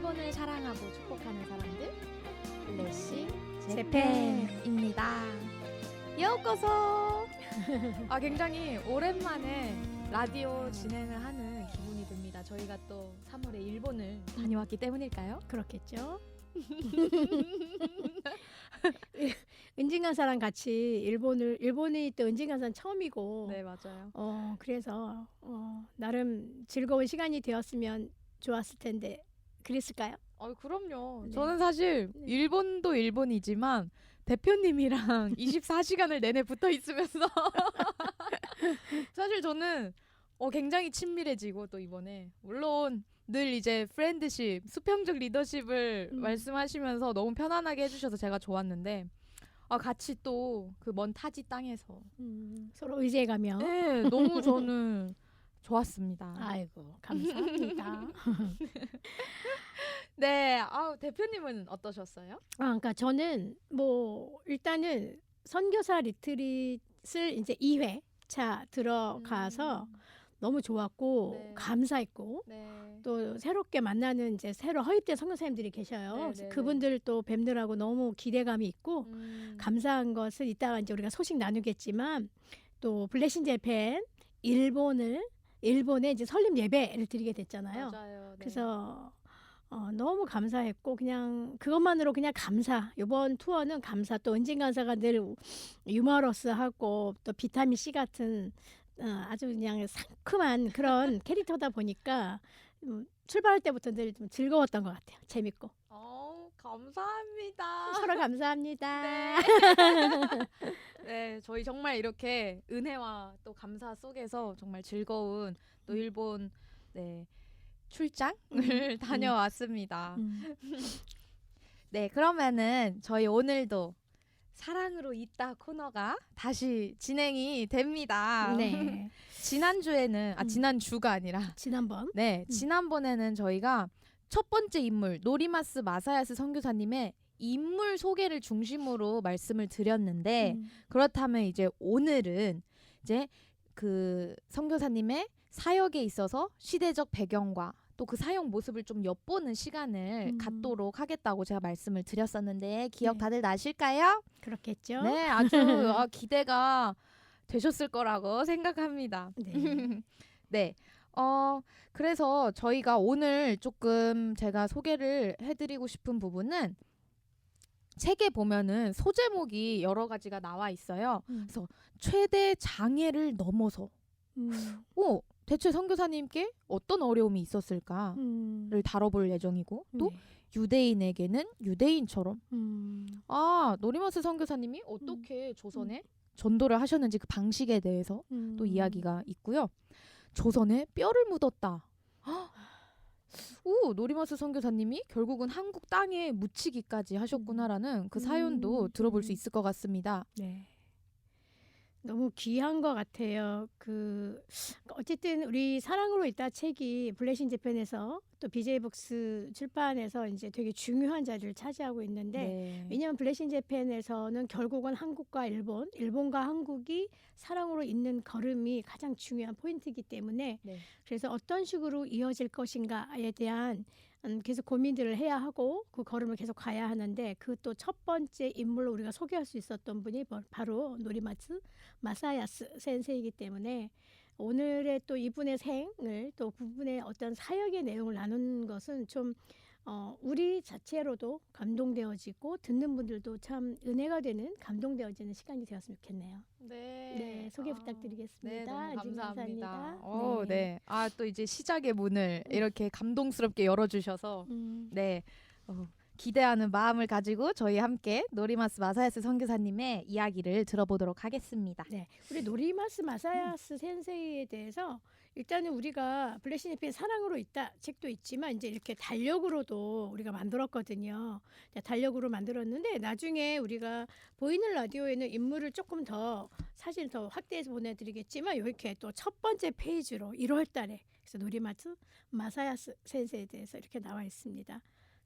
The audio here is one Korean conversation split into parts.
일본을 사랑하고 축복하는 사람들 블레싱 재팬입니다. 요코소. 굉장히 오랜만에 라디오 진행을 하는 기분이 듭니다. 저희가 또 3월에 일본을 다녀왔기 때문일까요? 그렇겠죠. 은진간사랑 같이 일본이 또 은진간사는 처음이고, 네, 맞아요. 그래서 나름 즐거운 시간이 되었으면 좋았을 텐데 그랬을까요? 그럼요. 네. 저는 사실 네. 일본도 일본이지만 대표님이랑 24시간을 내내 붙어 있으면서 사실 저는 굉장히 친밀해지고, 또 이번에 물론 늘 이제 프렌드십, 수평적 리더십을 말씀하시면서 너무 편안하게 해주셔서 제가 좋았는데, 같이 또 그 먼 타지 땅에서 서로 의지해가며. 네, 너무 저는 좋았습니다. 아이고, 감사합니다. 네, 대표님은 어떠셨어요? 그러니까 저는 일단은 선교사 리트릿을 이제 2회차 들어가서 너무 좋았고, 네. 감사했고, 네. 또 새롭게 만나는 이제 새로 허입된 선교사님들이 계셔요. 네, 그래서 네, 그분들 또 뵙느라고 너무 기대감이 있고, 감사한 것을 이따가 이제 우리가 소식 나누겠지만, 또 블레싱 재팬 일본에 이제 설립 예배를 드리게 됐잖아요. 맞아요. 네. 그래서 너무 감사했고, 그냥 그것만으로 그냥 감사. 이번 투어는 감사. 또 은진 간사가 늘 유머러스하고 또 비타민 C 같은 아주 그냥 상큼한 그런 캐릭터다 보니까 출발할 때부터 늘 좀 즐거웠던 것 같아요. 재밌고. 감사합니다. 서로 감사합니다. 네. 네, 저희 정말 이렇게 은혜와 또 감사 속에서 정말 즐거운 또 일본 출장을 다녀왔습니다. 네, 그러면은 저희 오늘도 사랑으로 있다 코너가 다시 진행이 됩니다. 네. 지난주에는 지난주가 아니라 지난번. 지난번에는 저희가 첫 번째 인물 노리마스 마사야스 선교사님의 인물 소개를 중심으로 말씀을 드렸는데, 그렇다면 이제 오늘은 이제 그 선교사님의 사역에 있어서 시대적 배경과 또 그 사역 모습을 좀 엿보는 시간을 갖도록 하겠다고 제가 말씀을 드렸었는데 기억 네. 다들 나실까요? 그렇겠죠. 네, 아주 기대가 되셨을 거라고 생각합니다. 네. 네. 그래서 저희가 오늘 조금 제가 소개를 해드리고 싶은 부분은, 책에 보면은 소제목이 여러 가지가 나와 있어요. 그래서 최대 장애를 넘어서 대체 선교사님께 어떤 어려움이 있었을까를 다뤄볼 예정이고, 또 유대인에게는 유대인처럼 노리마스 선교사님이 어떻게 조선에 전도를 하셨는지 그 방식에 대해서 또 이야기가 있고요. 조선에 뼈를 묻었다. 노리마스 선교사님이 결국은 한국 땅에 묻히기까지 하셨구나라는 그 사연도 들어볼 수 있을 것 같습니다. 네. 너무 귀한 것 같아요. 어쨌든 우리 사랑으로 있다 책이 블레싱 재팬에서 또 BJ북스 출판에서 이제 되게 중요한 자리를 차지하고 있는데, 왜냐하면 블레싱 재팬에서는 결국은 한국과 일본과 한국이 사랑으로 있는 걸음이 가장 중요한 포인트이기 때문에 그래서 어떤 식으로 이어질 것인가에 대한 계속 고민들을 해야 하고 그 걸음을 계속 가야 하는데, 그 또 첫 번째 인물로 우리가 소개할 수 있었던 분이 바로 노리마츠 마사야스 센세이기 때문에 오늘의 또 이분의 생을 또 그분의 어떤 사역의 내용을 나눈 것은 좀 우리 자체로도 감동되어지고 듣는 분들도 참 은혜가 되는 감동되어지는 시간이 되었으면 좋겠네요. 네, 소개 부탁드리겠습니다. 네, 너무 감사합니다. 감사합니다. 네. 또 이제 시작의 문을 이렇게 감동스럽게 열어주셔서 기대하는 마음을 가지고 저희 함께 노리마스 마사야스 선교사님의 이야기를 들어보도록 하겠습니다. 네, 우리 노리마스 마사야스 센세이에 대해서 일단은 우리가 블레싱 재팬 사랑으로 있다 책도 있지만 이제 이렇게 달력으로도 우리가 만들었거든요. 달력으로 만들었는데 나중에 우리가 보이는 라디오에는 인물을 조금 더 사실 더 확대해서 보내드리겠지만 이렇게 또 첫 번째 페이지로 1월 달에 그래서 노리마스 마사야스 센세이에 대해서 이렇게 나와 있습니다.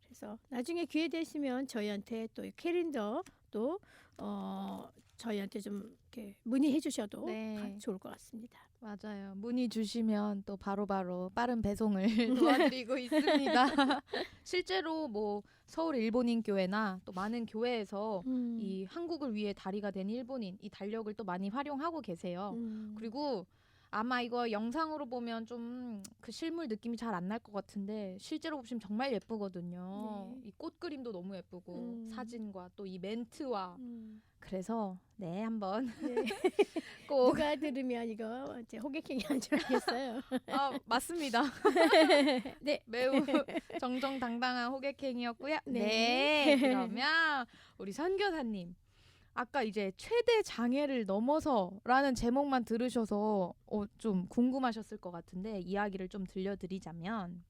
그래서 나중에 기회 되시면 저희한테 또 캘린더 또 저희한테 좀 이렇게 문의해 주셔도 좋을 것 같습니다. 맞아요. 문의 주시면 또 바로바로 빠른 배송을 도와드리고 있습니다. 실제로 뭐 서울 일본인 교회나 또 많은 교회에서 이 한국을 위해 다리가 된 일본인 이 달력을 또 많이 활용하고 계세요. 그리고 아마 이거 영상으로 보면 좀 그 실물 느낌이 잘 안 날 것 같은데 실제로 보시면 정말 예쁘거든요. 네. 이 꽃 그림도 너무 예쁘고 음. 사진과 또 이 멘트와 음. 그래서 네 한번 네. 꼭 누가 들으면 이거 이제 호객행위 한 줄 알겠어요. 맞습니다. 네. 매우 정정당당한 호객행위였고요. 네. 네. 그러면 우리 선교사님 아까 이제 최대 장애를 넘어서라는 제목만 들으셔서 좀 궁금하셨을 것 같은데 이야기를 좀 들려드리자면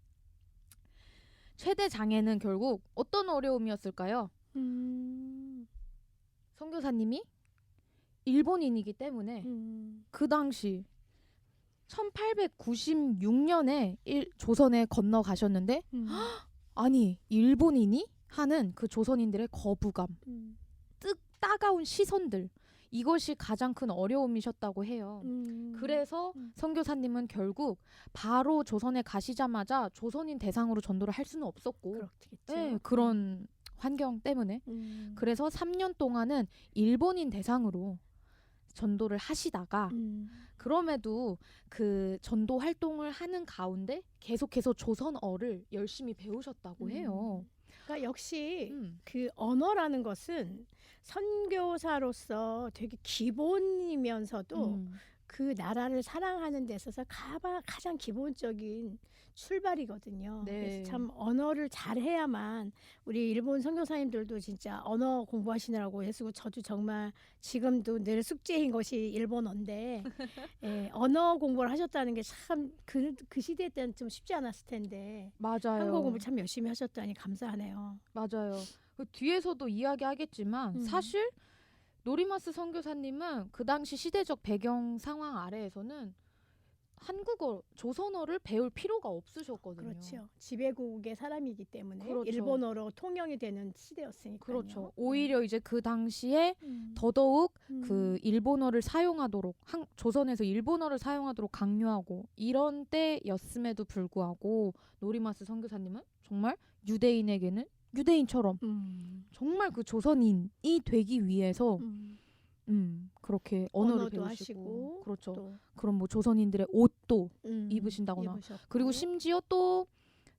최대 장애는 결국 어떤 어려움이었을까요? 선교사님이 일본인이기 때문에 그 당시 1896년에 조선에 건너가셨는데 아니 일본인이 하는 그 조선인들의 거부감 따가운 시선들 이것이 가장 큰 어려움이셨다고 해요. 그래서 선교사님은 결국 바로 조선에 가시자마자 조선인 대상으로 전도를 할 수는 없었고 그렇겠죠. 네, 그런 환경 때문에 그래서 3년 동안은 일본인 대상으로 전도를 하시다가 그럼에도 그 전도 활동을 하는 가운데 계속해서 조선어를 열심히 배우셨다고 해요. 그러니까 역시 그 언어라는 것은 선교사로서 되게 기본이면서도 그 나라를 사랑하는 데 있어서 가장 기본적인 출발이거든요. 네. 그래서 참 언어를 잘해야만 우리 일본 선교사님들도 진짜 언어 공부하시느라고 애쓰고 저도 정말 지금도 늘 숙제인 것이 일본어인데 예, 언어 공부를 하셨다는 게 참 그 시대 때는 좀 쉽지 않았을 텐데 맞아요. 한국 공부 참 열심히 하셨다니 감사하네요. 맞아요. 그 뒤에서도 이야기하겠지만 사실 노리마스 선교사님은 그 당시 시대적 배경 상황 아래에서는 한국어, 조선어를 배울 필요가 없으셨거든요. 그렇죠. 지배국의 사람이기 때문에 그렇죠. 일본어로 통용이 되는 시대였으니까요. 그렇죠. 오히려 이제 그 당시에 더더욱 그 일본어를 사용하도록 조선에서 일본어를 사용하도록 강요하고 이런 때였음에도 불구하고 노리마스 선교사님은 정말 유대인에게는 유대인처럼 정말 그 조선인이 되기 위해서 그렇게 언어를 언어도 배우시고 하시고 그렇죠. 또, 그럼 뭐 조선인들의 옷도 입으신다거나 입으셨고. 그리고 심지어 또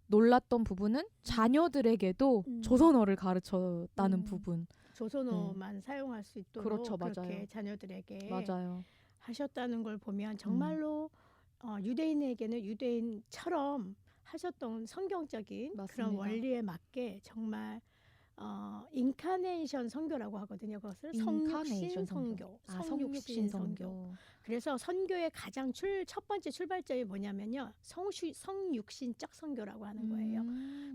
놀랐던 부분은 자녀들에게도 조선어를 가르쳤다는 부분. 조선어만 사용할 수 있도록 그렇죠, 그렇게 맞아요. 자녀들에게 맞아요. 하셨다는 걸 보면 정말로 유대인에게는 유대인처럼 하셨던 성경적인 그런 맞습니다. 원리에 맞게 정말 인카네이션 선교라고 하거든요. 그것을 인카네이션 성육신 선교, 성육신 선교. 그래서 선교의 가장 첫 번째 출발점이 뭐냐면요, 성육신적 선교라고 하는 거예요.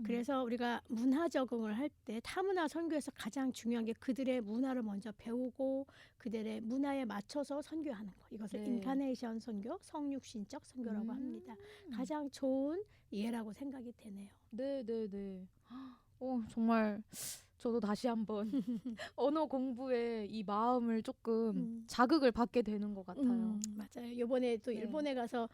그래서 우리가 문화 적응을 할 때 타문화 선교에서 가장 중요한 게 그들의 문화를 먼저 배우고 그들의 문화에 맞춰서 선교하는 거. 이것을 네. 인카네이션 선교, 성육신적 선교라고 합니다. 가장 좋은 이해라고 생각이 되네요. 네. 정말 저도 다시 한번 언어 공부에 이 마음을 조금 자극을 받게 되는 것 같아요. 맞아요. 이번에 또 네. 일본에 가서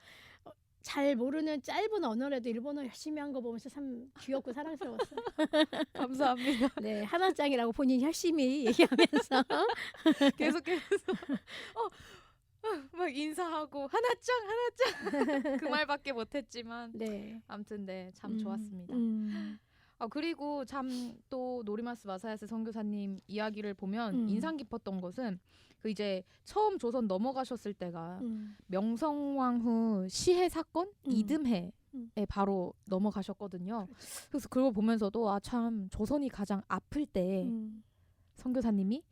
잘 모르는 짧은 언어라도 일본어 열심히 한 거 보면서 참 귀엽고 사랑스러웠어요. 감사합니다. 네, 하나짱이라고 본인이 열심히 얘기하면서 계속해서 막 인사하고 하나짱 그 말밖에 못했지만 네, 아무튼 네, 참 좋았습니다. 음. 그리고 참 또 노리마스 마사야스 선교사님 이야기를 보면 인상 깊었던 것은 그 이제 처음 조선 넘어가셨을 때가 명성황후 시해 사건 이듬해에 바로 넘어가셨거든요. 그래서 그걸 보면서도 참 조선이 가장 아플 때 선교사님이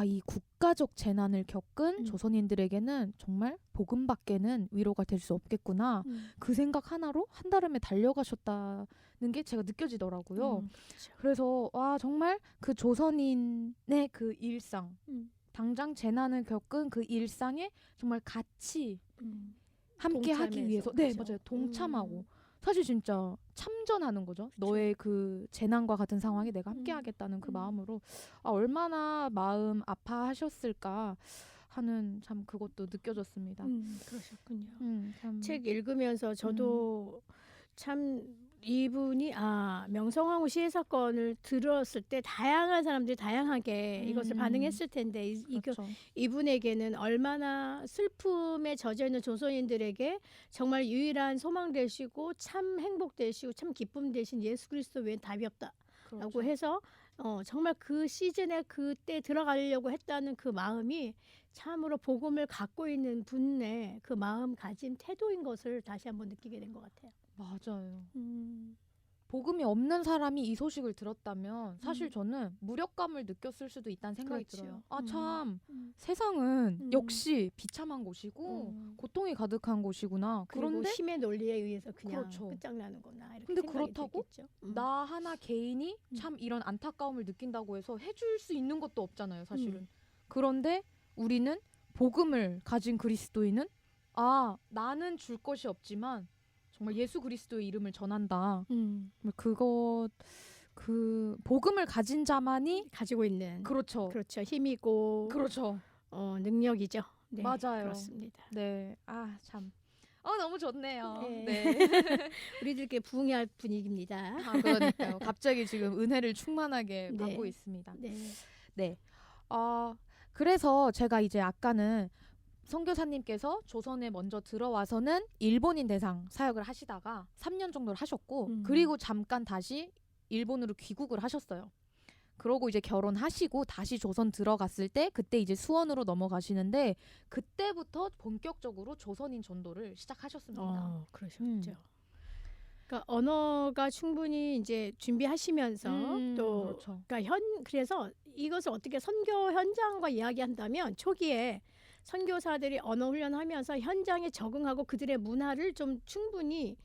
이 국가적 재난을 겪은 조선인들에게는 정말 복음밖에는 위로가 될 수 없겠구나. 그 생각 하나로 한달음에 달려가셨다는 게 제가 느껴지더라고요. 그렇죠. 그래서 정말 그 조선인의 그 일상, 당장 재난을 겪은 그 일상에 정말 같이 함께 하기 위해서 그렇죠. 맞아요. 동참하고 사실 진짜 참전하는 거죠. 너의 그 재난과 같은 상황에 내가 함께 하겠다는 그 마음으로 얼마나 마음 아파하셨을까. 하는 참 그것도 느껴졌습니다. 그러셨군요. 참. 책 읽으면서 저도 참 이분이 명성황후 시해 사건을 들었을 때 다양한 사람들이 다양하게 이것을 반응했을 텐데 그렇죠. 이분에게는 얼마나 슬픔에 젖어 있는 조선인들에게 정말 유일한 소망 되시고 참 행복 되시고 참 기쁨 되신 예수 그리스도 외엔 답이 없다라고 그렇죠. 해서 정말 그 시즌에 그때 들어가려고 했다는 그 마음이 참으로 복음을 갖고 있는 분의 그 마음가짐 태도인 것을 다시 한번 느끼게 된 것 같아요. 맞아요. 복음이 없는 사람이 이 소식을 들었다면 사실 저는 무력감을 느꼈을 수도 있다는 생각이 그렇죠. 들어요. 참 세상은 역시 비참한 곳이고 고통이 가득한 곳이구나. 그리고 그런데 힘의 논리에 의해서 그냥 그렇죠. 끝장나는구나 이렇게 근데 생각이 그렇다고 들겠죠. 나 하나 개인이 참 이런 안타까움을 느낀다고 해서 해줄 수 있는 것도 없잖아요, 사실은. 그런데 우리는 복음을 가진 그리스도인은 나는 줄 것이 없지만 정말 예수 그리스도의 이름을 전한다. 그 복음을 가진 자만이 가지고 있는 그렇죠. 힘이고 그렇죠. 능력이죠. 네, 맞아요. 그렇습니다. 네, 참. 너무 좋네요. 네. 네. 우리들께 부응할 분위기입니다. 그러니까요. 갑자기 지금 은혜를 충만하게 네. 받고 있습니다. 네. 네. 그래서 제가 이제 아까는 선교사님께서 조선에 먼저 들어와서는 일본인 대상 사역을 하시다가 3년 정도를 하셨고 그리고 잠깐 다시 일본으로 귀국을 하셨어요. 그러고 이제 결혼하시고 다시 조선 들어갔을 때 그때 이제 수원으로 넘어가시는데 그때부터 본격적으로 조선인 전도를 시작하셨습니다. 그러셨죠. 그러니까 언어가 충분히 이제 준비하시면서 또 그렇죠. 그러니까 그래서 이것을 어떻게 선교 현장과 이야기한다면 초기에 선교사들이 언어 훈련하면서 현장에 적응하고 그들의 문화를 좀 충분히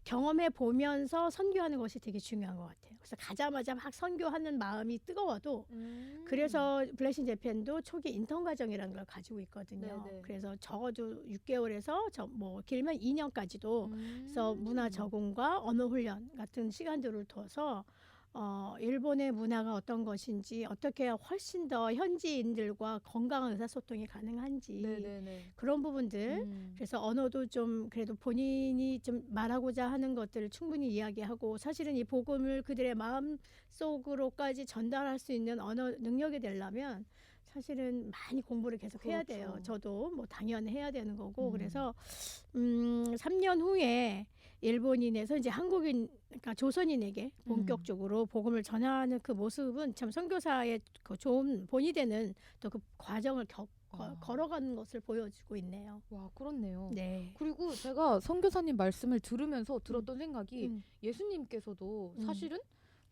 경험해 보면서 선교하는 것이 되게 중요한 것 같아요. 그래서 가자마자 막 선교하는 마음이 뜨거워도 그래서 블레싱 재팬도 초기 인턴 과정이라는 걸 가지고 있거든요. 네네. 그래서 적어도 6개월에서 뭐 길면 2년까지도 그래서 문화 적응과 언어 훈련 같은 시간들을 둬서 일본의 문화가 어떤 것인지 어떻게 훨씬 더 현지인들과 건강한 의사소통이 가능한지 네네네. 그런 부분들 그래서 언어도 좀 그래도 본인이 좀 말하고자 하는 것들을 충분히 이야기하고 사실은 이 복음을 그들의 마음 속으로까지 전달할 수 있는 언어 능력이 되려면 사실은 많이 공부를 계속 해야 돼요. 그렇죠. 저도 뭐 당연히 해야 되는 거고 그래서 3년 후에 일본인에서 이제 한국인 그러니까 조선인에게 본격적으로 복음을 전하는 그 모습은 참 선교사의 그 좋은 본이 되는 또 그 과정을 걸어가는 것을 보여주고 있네요. 와, 그렇네요. 네. 그리고 제가 선교사님 말씀을 들으면서 들었던 생각이 예수님께서도 사실은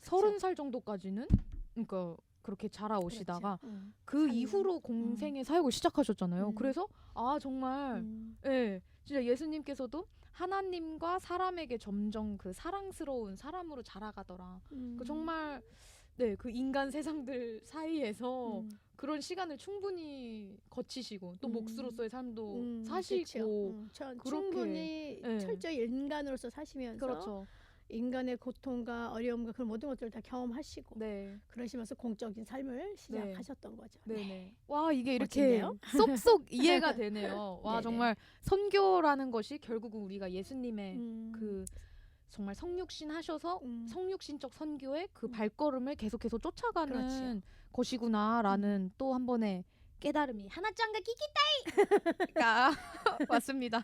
30살 정도까지는 그러니까 그렇게 자라오시다가 그렇죠. 그 이후로 공생의 사역을 시작하셨잖아요. 그래서 정말 진짜 예수님께서도 하나님과 사람에게 점점 그 사랑스러운 사람으로 자라가더라. 정말 그 인간 세상들 사이에서 그런 시간을 충분히 거치시고 또 목수로서의 삶도 사시고 충분히 철저히 인간으로서 사시면서 그렇죠. 인간의 고통과 어려움과 그런 모든 것들을 다 경험하시고 그러시면서 공적인 삶을 시작하셨던 거죠. 네네. 와, 이게 이렇게 멋진데요? 쏙쏙 이해가 되네요. 와, 네네. 정말 선교라는 것이 결국은 우리가 예수님의 그 정말 성육신 하셔서 성육신적 선교의 그 발걸음을 계속해서 쫓아가는 그렇죠. 것이구나라는 또 한 번의 깨달음이 하나짱가 키키타이가 왔습니다.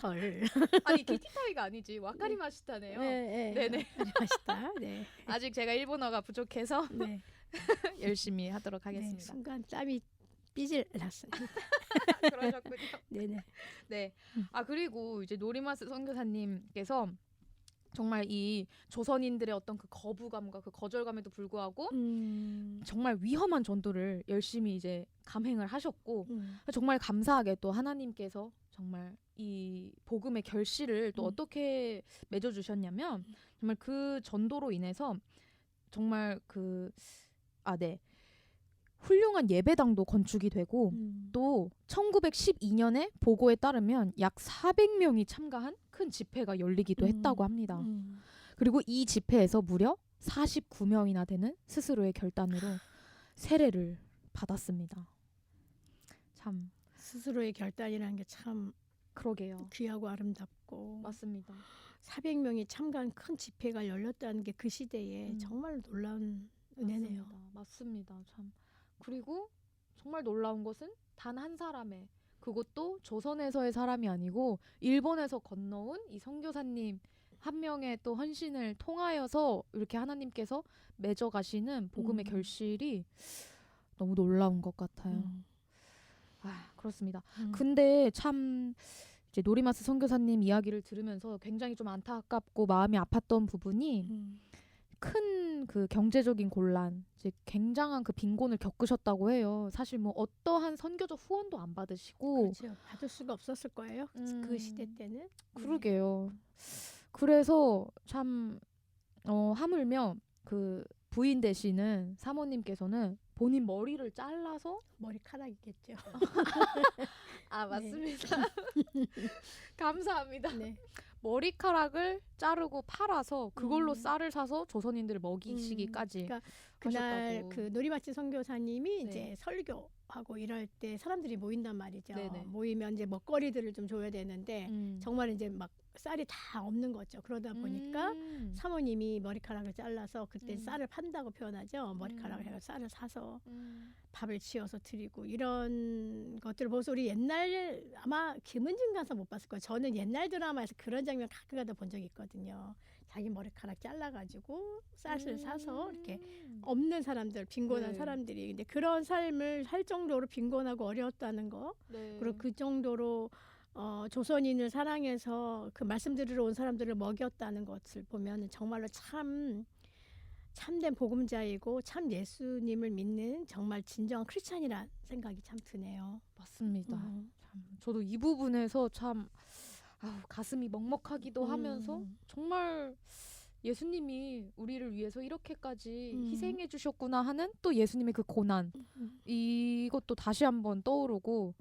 헐. 아니, 키키타이가 아니지 와카리마시타네요. 네네. 맛있다. 네. 아직 제가 일본어가 부족해서 네. 열심히 하도록 네. 하겠습니다. 순간 땀이 삐질 났습니다. 그러셨군요. 네네. 네. 그리고 이제 노리마스 선교사님께서 정말 이 조선인들의 어떤 그 거부감과 그 거절감에도 불구하고 정말 위험한 전도를 열심히 이제 감행을 하셨고 정말 감사하게 또 하나님께서 정말 이 복음의 결실을 또 어떻게 맺어주셨냐면 정말 그 전도로 인해서 정말 훌륭한 예배당도 건축이 되고 또 1912년에 보고에 따르면 약 400명이 참가한 큰 집회가 열리기도 했다고 합니다. 그리고 이 집회에서 무려 49명이나 되는 스스로의 결단으로 세례를 받았습니다. 참 스스로의 결단이라는 게 참 그러게요. 귀하고 아름답고 맞습니다. 400명이 참가한 큰 집회가 열렸다는 게 그 시대에 정말 놀라운 은혜네요. 맞습니다. 참. 그리고 정말 놀라운 것은 단 한 사람의 그것도 조선에서의 사람이 아니고 일본에서 건너온 이 선교사님 한 명의 또 헌신을 통하여서 이렇게 하나님께서 맺어 가시는 복음의 결실이 너무 놀라운 것 같아요. 아, 그렇습니다. 근데 참 이제 노리마스 선교사님 이야기를 들으면서 굉장히 좀 안타깝고 마음이 아팠던 부분이 큰 그 경제적인 곤란, 이제 굉장한 그 빈곤을 겪으셨다고 해요. 사실 뭐 어떠한 선교적 후원도 안 받으시고 그렇죠. 받을 수가 없었을 거예요. 그 시대 때는. 그러게요. 그래서 참 하물며 그 부인 되시는 사모님께서는 본인 머리를 잘라서 머리카락이겠죠. 아, 네. 맞습니다. 감사합니다. 네. 머리카락을 자르고 팔아서 그걸로 음. 쌀을 사서 조선인들을 먹이시기까지 그러니까 그날 하셨다고. 그 노리마치 선교사님이 네. 이제 설교하고 이럴 때 사람들이 모인단 말이죠. 네네. 모이면 이제 먹거리들을 좀 줘야 되는데 정말 이제 막 쌀이 다 없는 거죠. 그러다 보니까 사모님이 머리카락을 잘라서 그때 쌀을 판다고 표현하죠. 머리카락을 해서 쌀을 사서 밥을 지어서 드리고 이런 것들을 보면서 우리 옛날 아마 김은진 가서 못 봤을 거예요. 저는 옛날 드라마에서 그런 장면 가끔 가다 본 적이 있거든요. 자기 머리카락 잘라가지고 쌀을 사서 이렇게 없는 사람들, 빈곤한 네. 사람들이 근데 그런 삶을 살 정도로 빈곤하고 어려웠다는 거 네. 그리고 그 정도로 조선인을 사랑해서 그 말씀 들으러 온 사람들을 먹였다는 것을 보면 정말로 참된 복음자이고 참 예수님을 믿는 정말 진정한 크리스찬이란 생각이 참 드네요. 맞습니다. 참 저도 이 부분에서 참 가슴이 먹먹하기도 하면서 정말 예수님이 우리를 위해서 이렇게까지 희생해 주셨구나 하는 또 예수님의 그 고난 이것도 다시 한번 떠오르고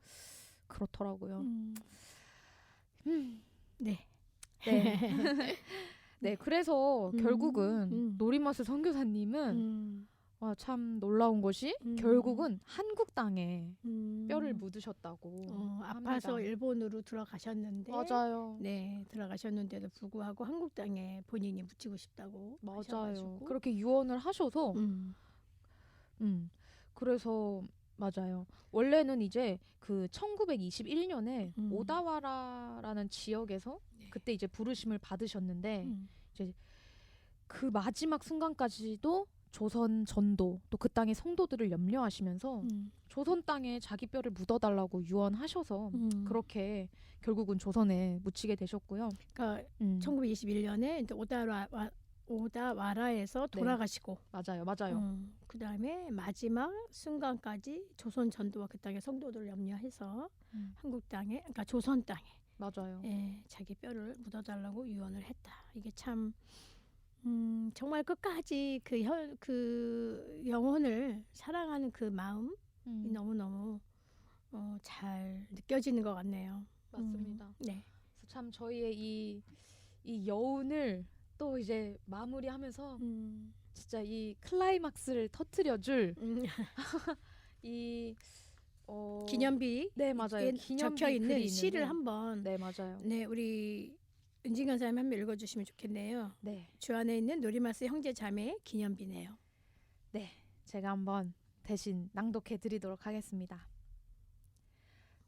그렇더라고요. 네. 네. 네, 그래서 결국은 노리마스 선교사님은 참 놀라운 것이 결국은 한국 땅에 뼈를 묻으셨다고 아파서 합니다. 일본으로 들어가셨는데 맞아요. 네, 들어가셨는데도 불구하고 한국 땅에 본인이 묻히고 싶다고 맞아요. 하셔가지고. 그렇게 유언을 하셔서 그래서 맞아요. 원래는 이제 그 1921년에 오다와라라는 지역에서 그때 이제 부르심을 받으셨는데 이제 그 마지막 순간까지도 조선 전도 또 그 땅의 성도들을 염려하시면서 조선 땅에 자기 뼈를 묻어달라고 유언하셔서 그렇게 결국은 조선에 묻히게 되셨고요. 그러니까 1921년에 오다와라에서 돌아가시고 맞아요. 그 다음에 마지막 순간까지 조선 전도와 그 땅의 성도들을 염려해서 한국 땅에 그러니까 조선 땅에 맞아요. 예, 자기 뼈를 묻어달라고 유언을 했다. 이게 참 정말 끝까지 그 영혼을 사랑하는 그 마음이 너무너무 잘 느껴지는 것 같네요. 맞습니다. 네. 그래서 참 저희의 이 여운을 또 이제 마무리하면서 진짜 이 클라이막스를 터트려줄 이 기념비 네 맞아요. 기념비 적혀 있는 글이 시를 있는데. 한번 네 맞아요. 네 우리 은진 간사님 한번 읽어주시면 좋겠네요. 네. 주 안에 있는 노리마스 형제 자매의 기념비네요. 네, 제가 한번 대신 낭독해 드리도록 하겠습니다.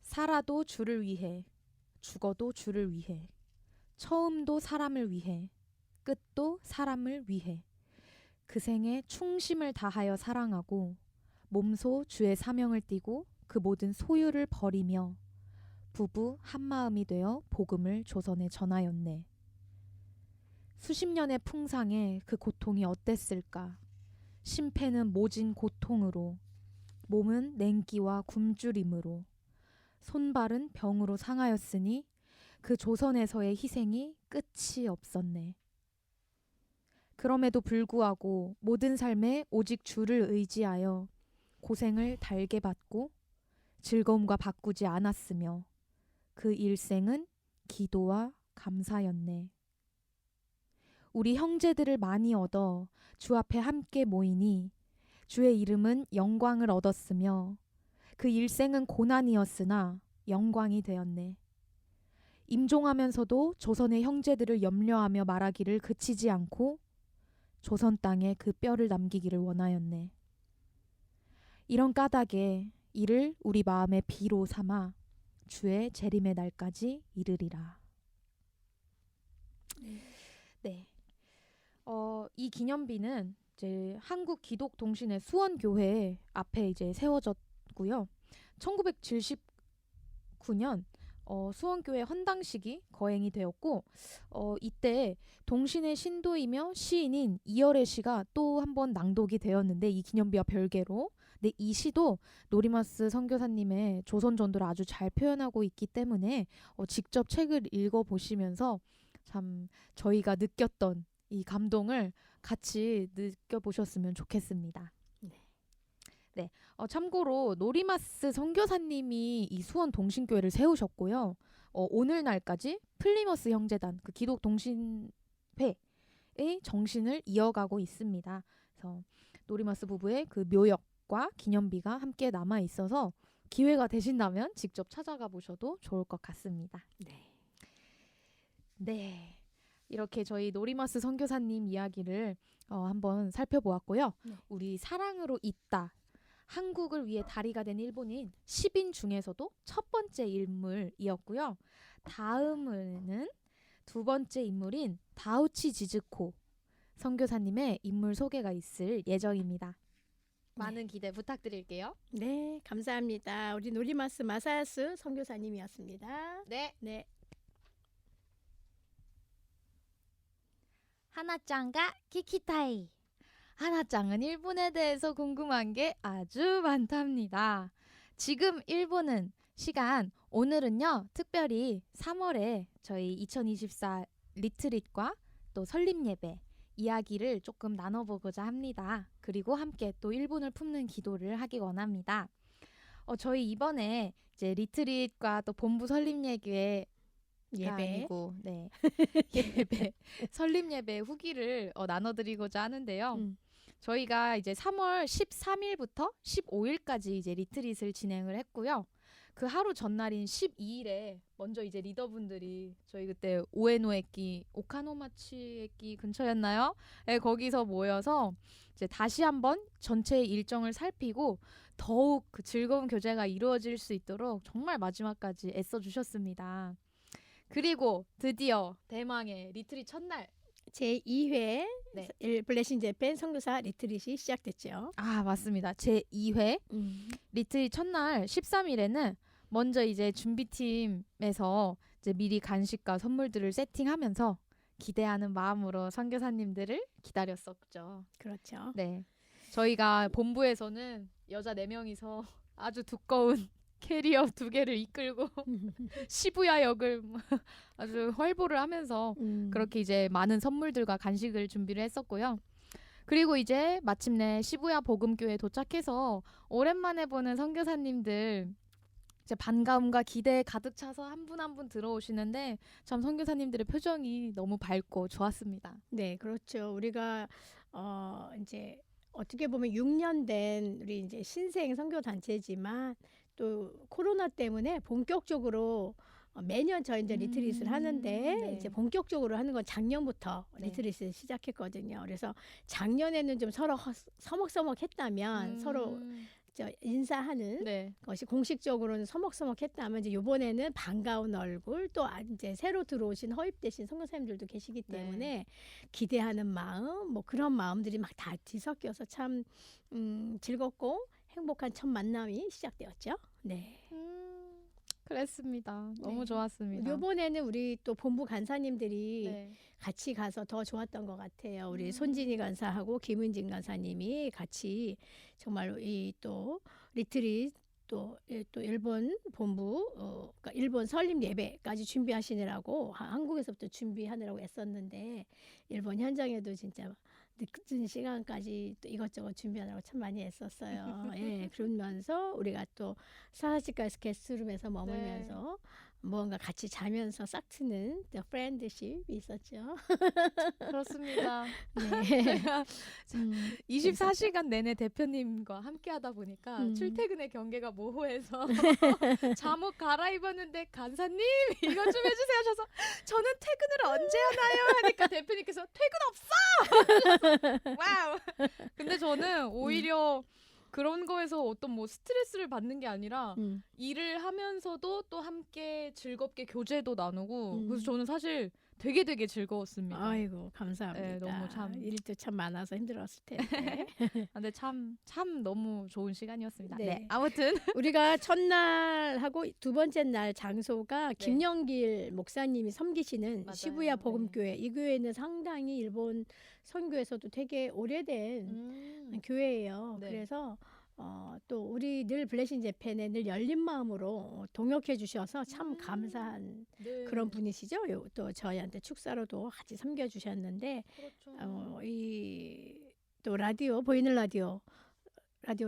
살아도 주를 위해, 죽어도 주를 위해, 처음도 사람을 위해, 끝도 사람을 위해, 그 생에 충심을 다하여 사랑하고 몸소 주의 사명을 띠고 그 모든 소유를 버리며 부부 한마음이 되어 복음을 조선에 전하였네. 수십 년의 풍상에 그 고통이 어땠을까? 심폐는 모진 고통으로, 몸은 냉기와 굶주림으로, 손발은 병으로 상하였으니 그 조선에서의 희생이 끝이 없었네. 그럼에도 불구하고 모든 삶에 오직 주를 의지하여 고생을 달게 받고 즐거움과 바꾸지 않았으며 그 일생은 기도와 감사였네. 우리 형제들을 많이 얻어 주 앞에 함께 모이니 주의 이름은 영광을 얻었으며 그 일생은 고난이었으나 영광이 되었네. 임종하면서도 조선의 형제들을 염려하며 말하기를 그치지 않고 조선 땅에 그 뼈를 남기기를 원하였네. 이런 까닭에 이를 우리 마음의 비로 삼아 주의 재림의 날까지 이르리라. 네. 이 기념비는 이제 한국 기독동신회 수원교회 앞에 이제 세워졌고요. 1979년 수원교회 헌당식이 거행이 되었고 이때 동신의 신도이며 시인인 이열애 시가 또 한 번 낭독이 되었는데 이 기념비와 별개로 근데 이 시도 노리마스 선교사님의 조선 전도를 아주 잘 표현하고 있기 때문에 직접 책을 읽어보시면서 참 저희가 느꼈던 이 감동을 같이 느껴보셨으면 좋겠습니다. 네. 참고로 노리마스 선교사님이 이 수원 동신교회를 세우셨고요. 오늘날까지 플리머스 형제단 그 기독 동신회의 정신을 이어가고 있습니다. 그래서 노리마스 부부의 그 묘역과 기념비가 함께 남아 있어서 기회가 되신다면 직접 찾아가 보셔도 좋을 것 같습니다. 네. 이렇게 저희 노리마스 선교사님 이야기를 한번 살펴보았고요. 우리 사랑으로 잇다. 한국을 위해 다리가 된 일본인 10인 중에서도 첫 번째 인물이었고요. 다음은 두 번째 인물인 다우치 지즈코 선교사님의 인물 소개가 있을 예정입니다. 많은 기대 부탁드릴게요. 네, 감사합니다. 우리 노리마스 마사야스 선교사님이었습니다. 네. 네. 하나짱과 키키타이. 하나짱은 일본에 대해서 궁금한 게 아주 많답니다. 지금 일본은 시간 오늘은요 특별히 3월에 저희 2024 리트릿과 또 설립 예배 이야기를 조금 나눠보고자 합니다. 그리고 함께 또 일본을 품는 기도를 하기 원합니다. 저희 이번에 이제 리트릿과 또 본부 설립 예배 아니고 네 예배 설립 예배 후기를 나눠드리고자 하는데요. 저희가 이제 3월 13일부터 15일까지 이제 리트릿을 진행을 했고요. 그 하루 전날인 12일에 먼저 이제 리더분들이 저희 그때 오에노에끼 오카노마치에끼 근처였나요? 네, 거기서 모여서 이제 다시 한번 전체 일정을 살피고 더욱 그 즐거운 교제가 이루어질 수 있도록 정말 마지막까지 애써 주셨습니다. 그리고 드디어 대망의 리트릿 첫날 제2회 네. 블레싱 재팬 선교사 리트릿이 시작됐죠. 아 맞습니다. 제2회 리트릿 첫날 13일에는 먼저 이제 준비팀에서 이제 미리 간식과 선물들을 세팅하면서 기대하는 마음으로 선교사님들을 기다렸었죠. 그렇죠. 네, 저희가 본부에서는 여자 4명이서 아주 두꺼운 캐리어 2개를 이끌고 시부야 역을 아주 활보를 하면서 그렇게 이제 많은 선물들과 간식을 준비를 했었고요. 그리고 이제 마침내 시부야 복음교회에 도착해서 오랜만에 보는 선교사님들 이제 반가움과 기대에 가득 차서 한 분 한 분 들어오시는데 참 선교사님들의 표정이 너무 밝고 좋았습니다. 네, 그렇죠. 우리가 이제 어떻게 보면 6년 된 우리 이제 신생 선교 단체지만 또 코로나 때문에 본격적으로 매년 저희 이제 리트릿을 하는데 네. 이제 본격적으로 하는 건 작년부터 네. 리트릿을 시작했거든요. 그래서 작년에는 좀 서로 서먹서먹했다면 서로 인사하는 네. 것이 공식적으로는 서먹서먹했다면 이제 이번에는 반가운 얼굴 또 이제 새로 들어오신 허입되신 선교사님들도 계시기 때문에 기대하는 마음 뭐 그런 마음들이 막 다 뒤섞여서 참 즐겁고 행복한 첫 만남이 시작되었죠. 네. 그랬습니다. 너무 네. 좋았습니다. 이번에는 우리 또 본부 간사님들이 네. 같이 가서 더 좋았던 것 같아요. 우리 손진희 간사하고 김은진 간사님이 같이 정말 이 또 리트릿 또 일본 본부 그러니까 일본 설립 예배까지 준비하시느라고 한국에서부터 준비하느라고 애썼는데 일본 현장에도 진짜 늦은 시간까지 또 이것저것 준비하느라고 참 많이 애썼어요. 예, 그러면서 우리가 또 사사치과에서 게스트룸에서 머물면서 뭔가 같이 자면서 싹 트는 프렌드십이 있었죠. 그렇습니다. 네. 제가 음, 24시간 내내 대표님과 함께하다 보니까 음. 출퇴근의 경계가 모호해서 잠옷 갈아입었는데 간사님 이거 좀 해주세요 하셔서 저는 퇴근을 언제 하나요? 하니까 대표님께서 퇴근 없어! 와우! 근데 저는 오히려 그런 거에서 어떤 뭐 스트레스를 받는 게 아니라 음. 일을 하면서도 또 함께 즐겁게 교제도 나누고 그래서 음. 저는 사실 되게 즐거웠습니다. 아이고 감사합니다. 네, 너무 참. 일도 참 많아서 힘들었을 텐데. 근데 참 너무 좋은 시간이었습니다. 네. 네, 아무튼 우리가 첫날 하고 두 번째 날 장소가 김영길 목사님이 섬기시는 맞아요. 시부야 복음교회. 이 교회는 상당히 일본 선교에서도 되게 오래된 교회예요. 네. 그래서 또 우리 늘 블레싱 재팬에 늘 열린 마음으로 동역해 주셔서 참 감사한 네. 그런 분이시죠. 또 저희한테 축사로도 같이 섬겨 주셨는데 그렇죠. 이 또 라디오 보이는 라디오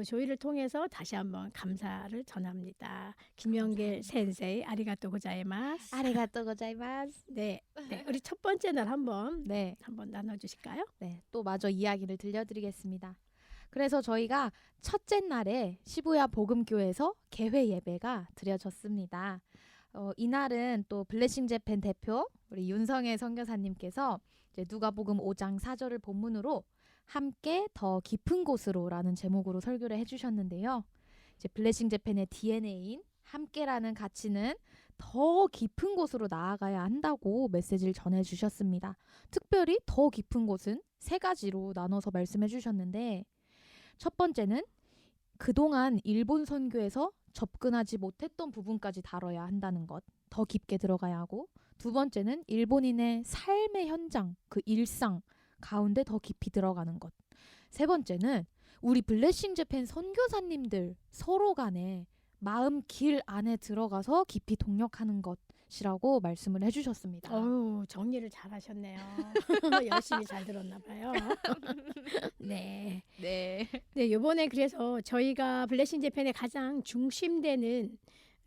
조이를 통해서 다시 한번 감사를 전합니다. 김영길 센세이 아리가또 고자이마스. 아리가또 고자이마스. 네, 우리 첫 번째 날 한번 네, 나눠주실까요? 네, 또 마저 이야기를 들려드리겠습니다. 그래서 저희가 첫째 날에 시부야 복음교회에서 개회 예배가 드려졌습니다. 이날은 또 블레싱 재팬 대표 우리 윤성애 선교사님께서 이제 누가복음 5장 4절을 본문으로 함께 더 깊은 곳으로라는 제목으로 설교를 해주셨는데요. 이제 블레싱 재팬의 DNA인 함께라는 가치는 더 깊은 곳으로 나아가야 한다고 메시지를 전해주셨습니다. 특별히 더 깊은 곳은 세 가지로 나눠서 말씀해 주셨는데 첫 번째는 그동안 일본 선교에서 접근하지 못했던 부분까지 다뤄야 한다는 것, 더 깊게 들어가야 하고 두 번째는 일본인의 삶의 현장, 그 일상 가운데 더 깊이 들어가는 것. 세 번째는 우리 블레싱 재팬 선교사님들 서로 간에 마음 길 안에 들어가서 깊이 동역하는 것이라고 말씀을 해주셨습니다. 정리를 잘하셨네요. 열심히 잘 들었나 봐요. 네. 이번에 그래서 저희가 블레싱 재팬의 가장 중심되는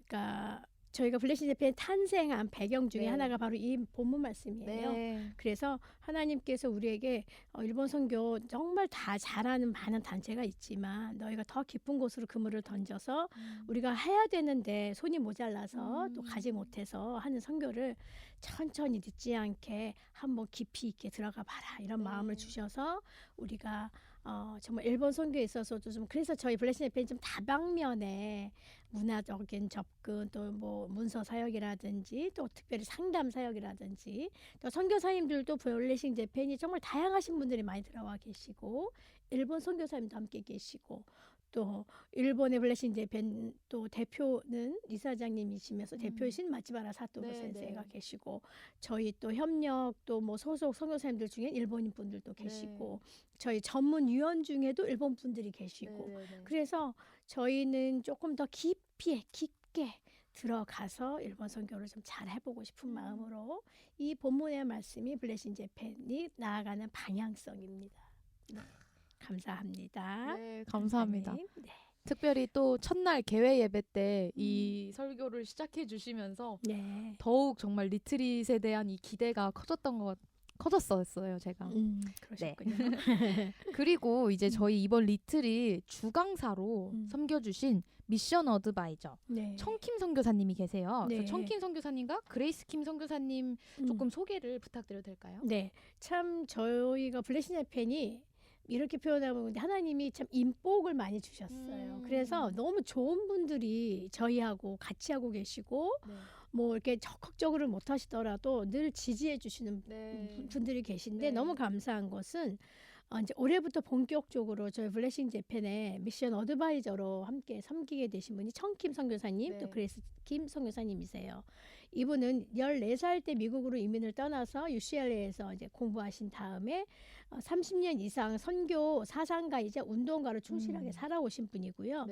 그러니까 저희가 블레싱 재팬 탄생한 배경 중에 하나가 바로 이 본문 말씀이에요. 그래서 하나님께서 우리에게 일본 선교 정말 다 잘하는 많은 단체가 있지만 너희가 더 깊은 곳으로 그물을 던져서 우리가 해야 되는데 손이 모자라서 또 가지 못해서 하는 선교를 천천히 늦지 않게 한번 깊이 있게 들어가 봐라 이런 마음을 주셔서 우리가 정말 일본 선교에 있어서도 좀 그래서 저희 블레싱 재팬이 좀 다방면에 문화적인 접근 또 뭐 문서 사역이라든지 또 특별히 상담 사역이라든지 또 선교사님들도 블레싱 재팬이 정말 다양하신 분들이 많이 들어와 계시고 일본 선교사님도 함께 계시고 또 일본의 블레싱 재팬 또 대표는 이사장님이시면서 대표이신 마치바라 사토부 센세이가 계시고 저희 또 협력 또 뭐 소속 선교사님들 중에 일본인 분들도 계시고 저희 전문 위원 중에도 일본 분들이 계시고 그래서 저희는 조금 더 깊게 들어가서 일본 선교를 좀 잘 해보고 싶은 마음으로 이 본문의 말씀이 블레싱 재팬이 나아가는 방향성입니다. 감사합니다. 네, 감사합니다. 네. 특별히 또 첫날 개회 예배 때 이 설교를 시작해 주시면서 더욱 정말 리트릿에 대한 이 기대가 커졌었어요, 제가. 그러셨군요. 그리고 이제 저희 이번 리트릿 주강사로 섬겨주신 미션 어드바이저 청킴 선교사님이 계세요. 그래서 청킴 선교사님과 그레이스 킴 선교사님 조금 소개를 부탁드려도 될까요? 네, 참 저희가 블레싱 재팬이 이렇게 표현하면 하나님이 참 인복을 많이 주셨어요. 그래서 너무 좋은 분들이 저희하고 같이 하고 계시고 뭐 이렇게 적극적으로 못 하시더라도 늘 지지해 주시는 분들이 계신데 너무 감사한 것은 이제 올해부터 본격적으로 저희 블레싱 재팬의 미션 어드바이저로 함께 섬기게 되신 분이 청킴 선교사님 또 그레이스 킴 선교사님이세요. 이분은 14살 때 미국으로 이민을 떠나서 UCLA에서 이제 공부하신 다음에 30년 이상 선교 사상가이자 운동가로 충실하게 살아오신 분이고요.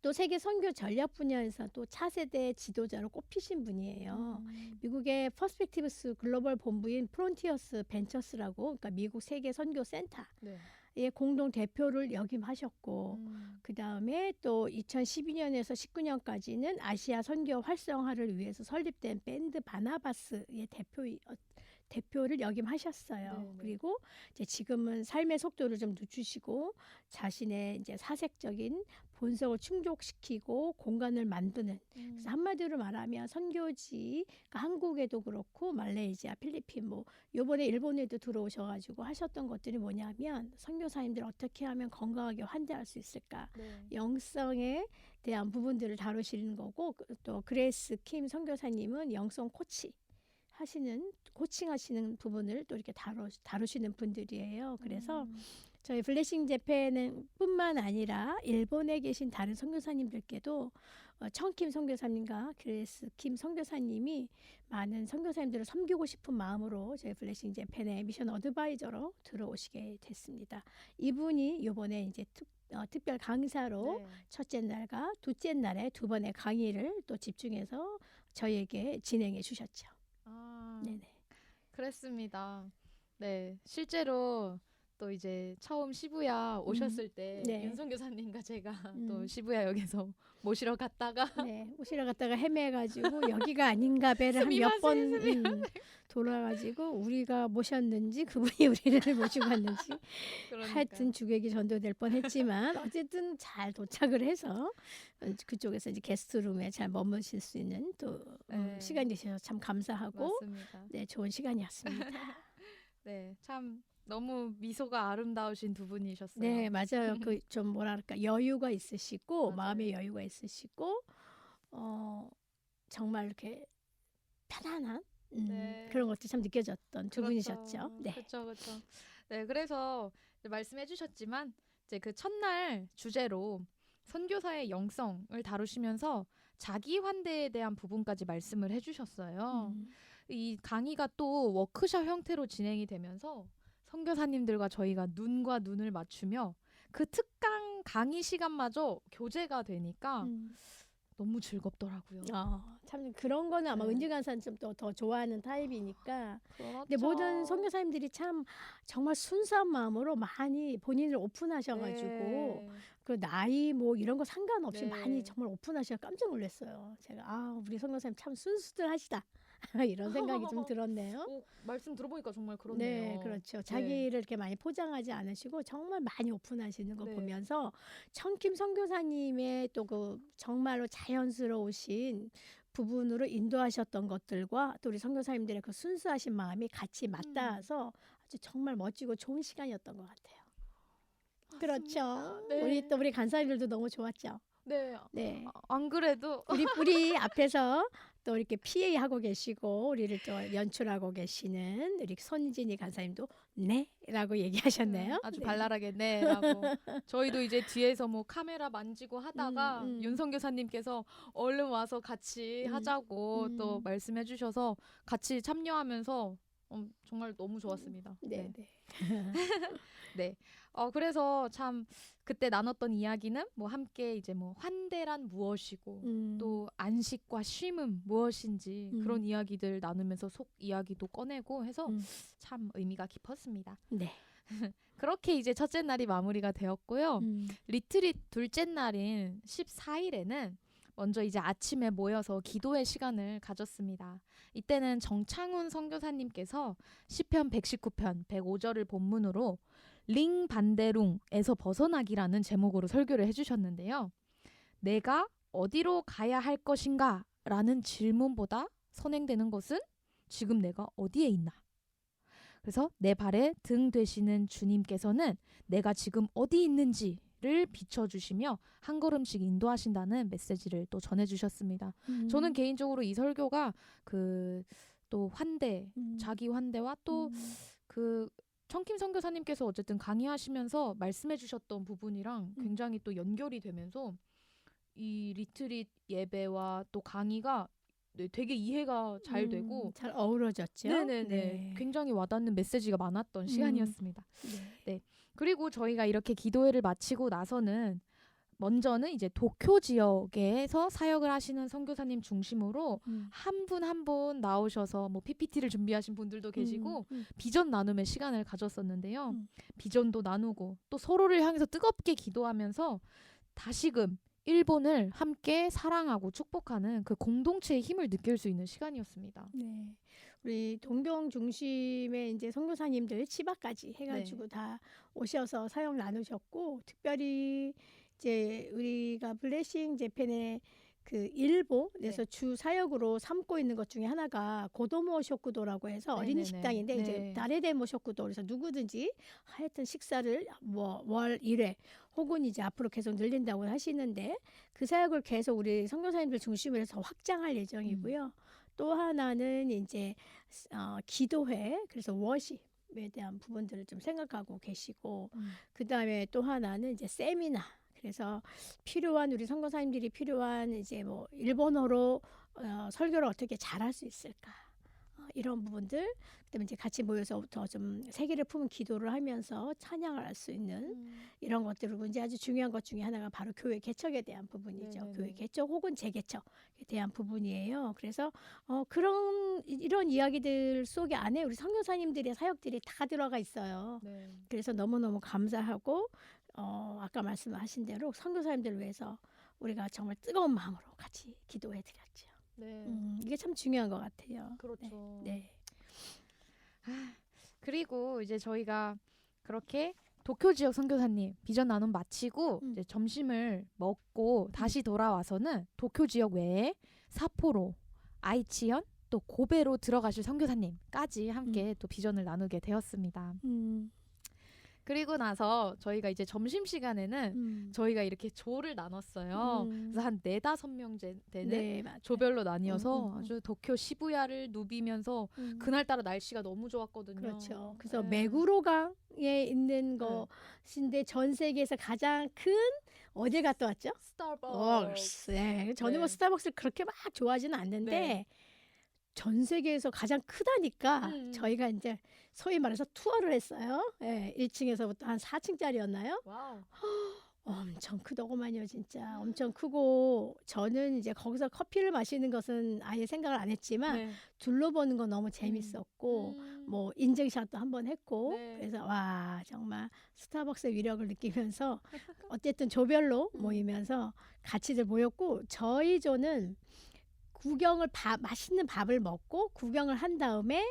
또 세계 선교 전략 분야에서 또 차세대 지도자로 꼽히신 분이에요. 미국의 퍼스펙티브스 글로벌 본부인 프론티어스 벤처스라고 그러니까 미국 세계 선교 센터 공동 대표를 역임하셨고 그 다음에 또 2012년에서 19년까지는 아시아 선교 활성화를 위해서 설립된 밴드 바나바스의 대표를 역임하셨어요. 네네. 그리고 이제 지금은 삶의 속도를 좀 늦추시고 자신의 이제 사색적인 본성을 충족시키고 공간을 만드는, 그래서 한마디로 말하면 선교지, 그러니까 한국에도 그렇고 말레이시아, 필리핀, 뭐 요번에 일본에도 들어오셔가지고 하셨던 것들이 뭐냐면 선교사님들 어떻게 하면 건강하게 환대할 수 있을까, 네. 영성에 대한 부분들을 다루시는 거고, 또 그레이스 킴 선교사님은 영성 코칭하시는 부분을 또 이렇게 다루시는 분들이에요. 그래서 저희 블레싱 재팬은 뿐만 아니라 일본에 계신 다른 선교사님들께도 청킴 선교사님과 그레이스 킴 선교사님이 많은 선교사님들을 섬기고 싶은 마음으로 저희 블레싱 재팬의 미션 어드바이저로 들어오시게 됐습니다. 이분이 이번에 이제 특별 강사로 네. 첫째 날과 둘째 날에 두 번의 강의를 또 집중해서 저희에게 진행해 주셨죠. 네네. 그랬습니다. 네, 실제로 또 이제 처음 시부야 오셨을 때 네. 윤성 교사님과 제가 또 시부야역에서 모시러 갔다가 네, 오시러 갔다가 헤매가지고 여기가 아닌가 배를 한 몇 번 돌아가지고 우리가 모셨는지 그분이 우리를 모시고 갔는지 하여튼 주객이 전도될 뻔했지만 어쨌든 잘 도착을 해서 그쪽에서 이제 게스트룸에 잘 머무실 수 있는 또 시간이 되셔서 참 감사하고 맞습니다. 네, 좋은 시간이었습니다. 네, 참 너무 미소가 아름다우신 두 분이셨어요. 네, 맞아요. 그 좀 뭐랄까 여유가 있으시고 맞아요. 마음의 여유가 있으시고 정말 이렇게 편안한 네. 그런 것도 참 느껴졌던 두 분이셨죠. 네. 그렇죠. 네, 그래서 이제 말씀해주셨지만 이제 그 첫날 주제로 선교사의 영성을 다루시면서 자기 환대에 대한 부분까지 말씀을 해주셨어요. 이 강의가 또 워크숍 형태로 진행이 되면서 선교사님들과 저희가 눈과 눈을 맞추며 그 특강 강의 시간마저 교제가 되니까 너무 즐겁더라고요. 참 그런 거는 아마 네. 은지 간사는 좀 더 좋아하는 타입이니까. 그렇죠. 근데 모든 선교사님들이 참 정말 순수한 마음으로 많이 본인을 오픈하셔가지고 네. 그 나이 뭐 이런 거 상관없이 네. 많이 정말 오픈하셔서 깜짝 놀랐어요. 제가 우리 선교사님 참 순수들 하시다. 이런 생각이 좀 들었네요. 말씀 들어보니까 정말 그렇네요. 네, 그렇죠. 자기를 이렇게 많이 포장하지 않으시고 정말 많이 오픈하시는 거 네. 보면서 청김 선교사님의 또 그 정말로 자연스러우신 부분으로 인도하셨던 것들과 또 우리 선교사님들의 그 순수하신 마음이 같이 맞닿아서 아주 정말 멋지고 좋은 시간이었던 것 같아요. 그렇죠. 네. 우리 간사님들도 너무 좋았죠. 네. 네. 안 그래도 우리 앞에서 또 이렇게 PA 하고 계시고 우리를 또 연출하고 계시는 우리 손진희 간사님도 네라고 얘기하셨네요. 아주 네. 발랄하게 네라고. 저희도 이제 뒤에서 뭐 카메라 만지고 하다가 윤성 교사님께서 얼른 와서 같이 하자고 또 말씀해 주셔서 같이 참여하면서 정말 너무 좋았습니다. 네. 네. 그래서 참 그때 나눴던 이야기는 뭐 함께 이제 뭐 환대란 무엇이고 또 안식과 쉼은 무엇인지 그런 이야기들 나누면서 속 이야기도 꺼내고 해서 참 의미가 깊었습니다. 네. 그렇게 이제 첫째 날이 마무리가 되었고요. 리트릿 둘째 날인 14일에는 먼저 이제 아침에 모여서 기도의 시간을 가졌습니다. 이때는 정창훈 선교사님께서 시편 119편 105절을 본문으로 링 반대룽에서 벗어나기라는 제목으로 설교를 해주셨는데요. 내가 어디로 가야 할 것인가? 라는 질문보다 선행되는 것은 지금 내가 어디에 있나? 그래서 내 발에 등 되시는 주님께서는 내가 지금 어디 있는지를 비춰주시며 한 걸음씩 인도하신다는 메시지를 또 전해주셨습니다. 저는 개인적으로 이 설교가 그 또 환대, 자기 환대와 또 그 청킴 선교사님께서 어쨌든 강의하시면서 말씀해주셨던 부분이랑 굉장히 또 연결이 되면서 이 리트릿 예배와 또 강의가 되게 이해가 잘 되고 잘 어우러졌죠. 네네네. 네. 굉장히 와닿는 메시지가 많았던 시간이었습니다. 네. 그리고 저희가 이렇게 기도회를 마치고 나서는 먼저는 이제 도쿄 지역에서 사역을 하시는 선교사님 중심으로 한 분 한 분 나오셔서 뭐 PPT를 준비하신 분들도 계시고 비전 나눔의 시간을 가졌었는데요. 비전도 나누고 또 서로를 향해서 뜨겁게 기도하면서 다시금 일본을 함께 사랑하고 축복하는 그 공동체의 힘을 느낄 수 있는 시간이었습니다. 네. 우리 동경 중심의 이제 선교사님들 치바까지 해가지고 다 오셔서 사역 나누셨고, 특별히 이제 우리가 블레싱 재팬의 그 일본에서 주 사역으로 삼고 있는 것 중에 하나가 고도모 쇼쿠도라고 해서 어린이 식당인데 이제 다레데모 쇼쿠도, 그래서 누구든지 하여튼 식사를 뭐 월 1회 혹은 이제 앞으로 계속 늘린다고 하시는데, 그 사역을 계속 우리 선교사님들 중심으로 해서 확장할 예정이고요. 또 하나는 이제 기도회, 그래서 워십에 대한 부분들을 좀 생각하고 계시고, 그 다음에 또 하나는 이제 세미나, 그래서 필요한 우리 선교사님들이 필요한 이제 뭐 일본어로 설교를 어떻게 잘할 수 있을까, 이런 부분들, 그다음에 이제 같이 모여서부터 좀 세계를 품은 기도를 하면서 찬양을 할 수 있는 이런 것들이고, 이제 아주 중요한 것 중에 하나가 바로 교회 개척에 대한 부분이죠. 네네네. 교회 개척 혹은 재개척에 대한 부분이에요. 그래서 이런 이야기들 속에 안에 우리 선교사님들의 사역들이 다 들어가 있어요. 그래서 너무너무 감사하고, 아까 말씀하신 대로 선교사님들을 위해서 우리가 정말 뜨거운 마음으로 같이 기도해 드렸죠. 이게 참 중요한 것 같아요. 그렇죠. 네. 그리고 이제 저희가 그렇게 도쿄 지역 선교사님 비전 나눔 마치고 이제 점심을 먹고 다시 돌아와서는 도쿄 지역 외에 사포로, 아이치현, 또 고베로 들어가실 선교사님까지 함께 또 비전을 나누게 되었습니다. 그리고 나서 저희가 이제 점심시간에는 저희가 이렇게 조를 나눴어요. 그래서 한 4-5명 되는 조별로 나뉘어서 아주 도쿄 시부야를 누비면서 그날따라 날씨가 너무 좋았거든요. 그렇죠. 그래서 메구로강에 있는 것인데 전 세계에서 가장 큰, 어디 갔다 왔죠? 스타벅스. 네. 저는 뭐 스타벅스를 그렇게 막 좋아하지는 않는데 전 세계에서 가장 크다니까 저희가 이제 소위 말해서 투어를 했어요. 1층에서부터 한 4층짜리였나요? 와우. 엄청 크더구만요, 진짜. 엄청 크고, 저는 이제 거기서 커피를 마시는 것은 아예 생각을 안 했지만 둘러보는 건 너무 재밌었고, 뭐 인증샷도 한번 했고, 그래서 와, 정말 스타벅스의 위력을 느끼면서 어쨌든 조별로 모이면서 같이들 모였고, 저희 조는 맛있는 밥을 먹고 구경을 한 다음에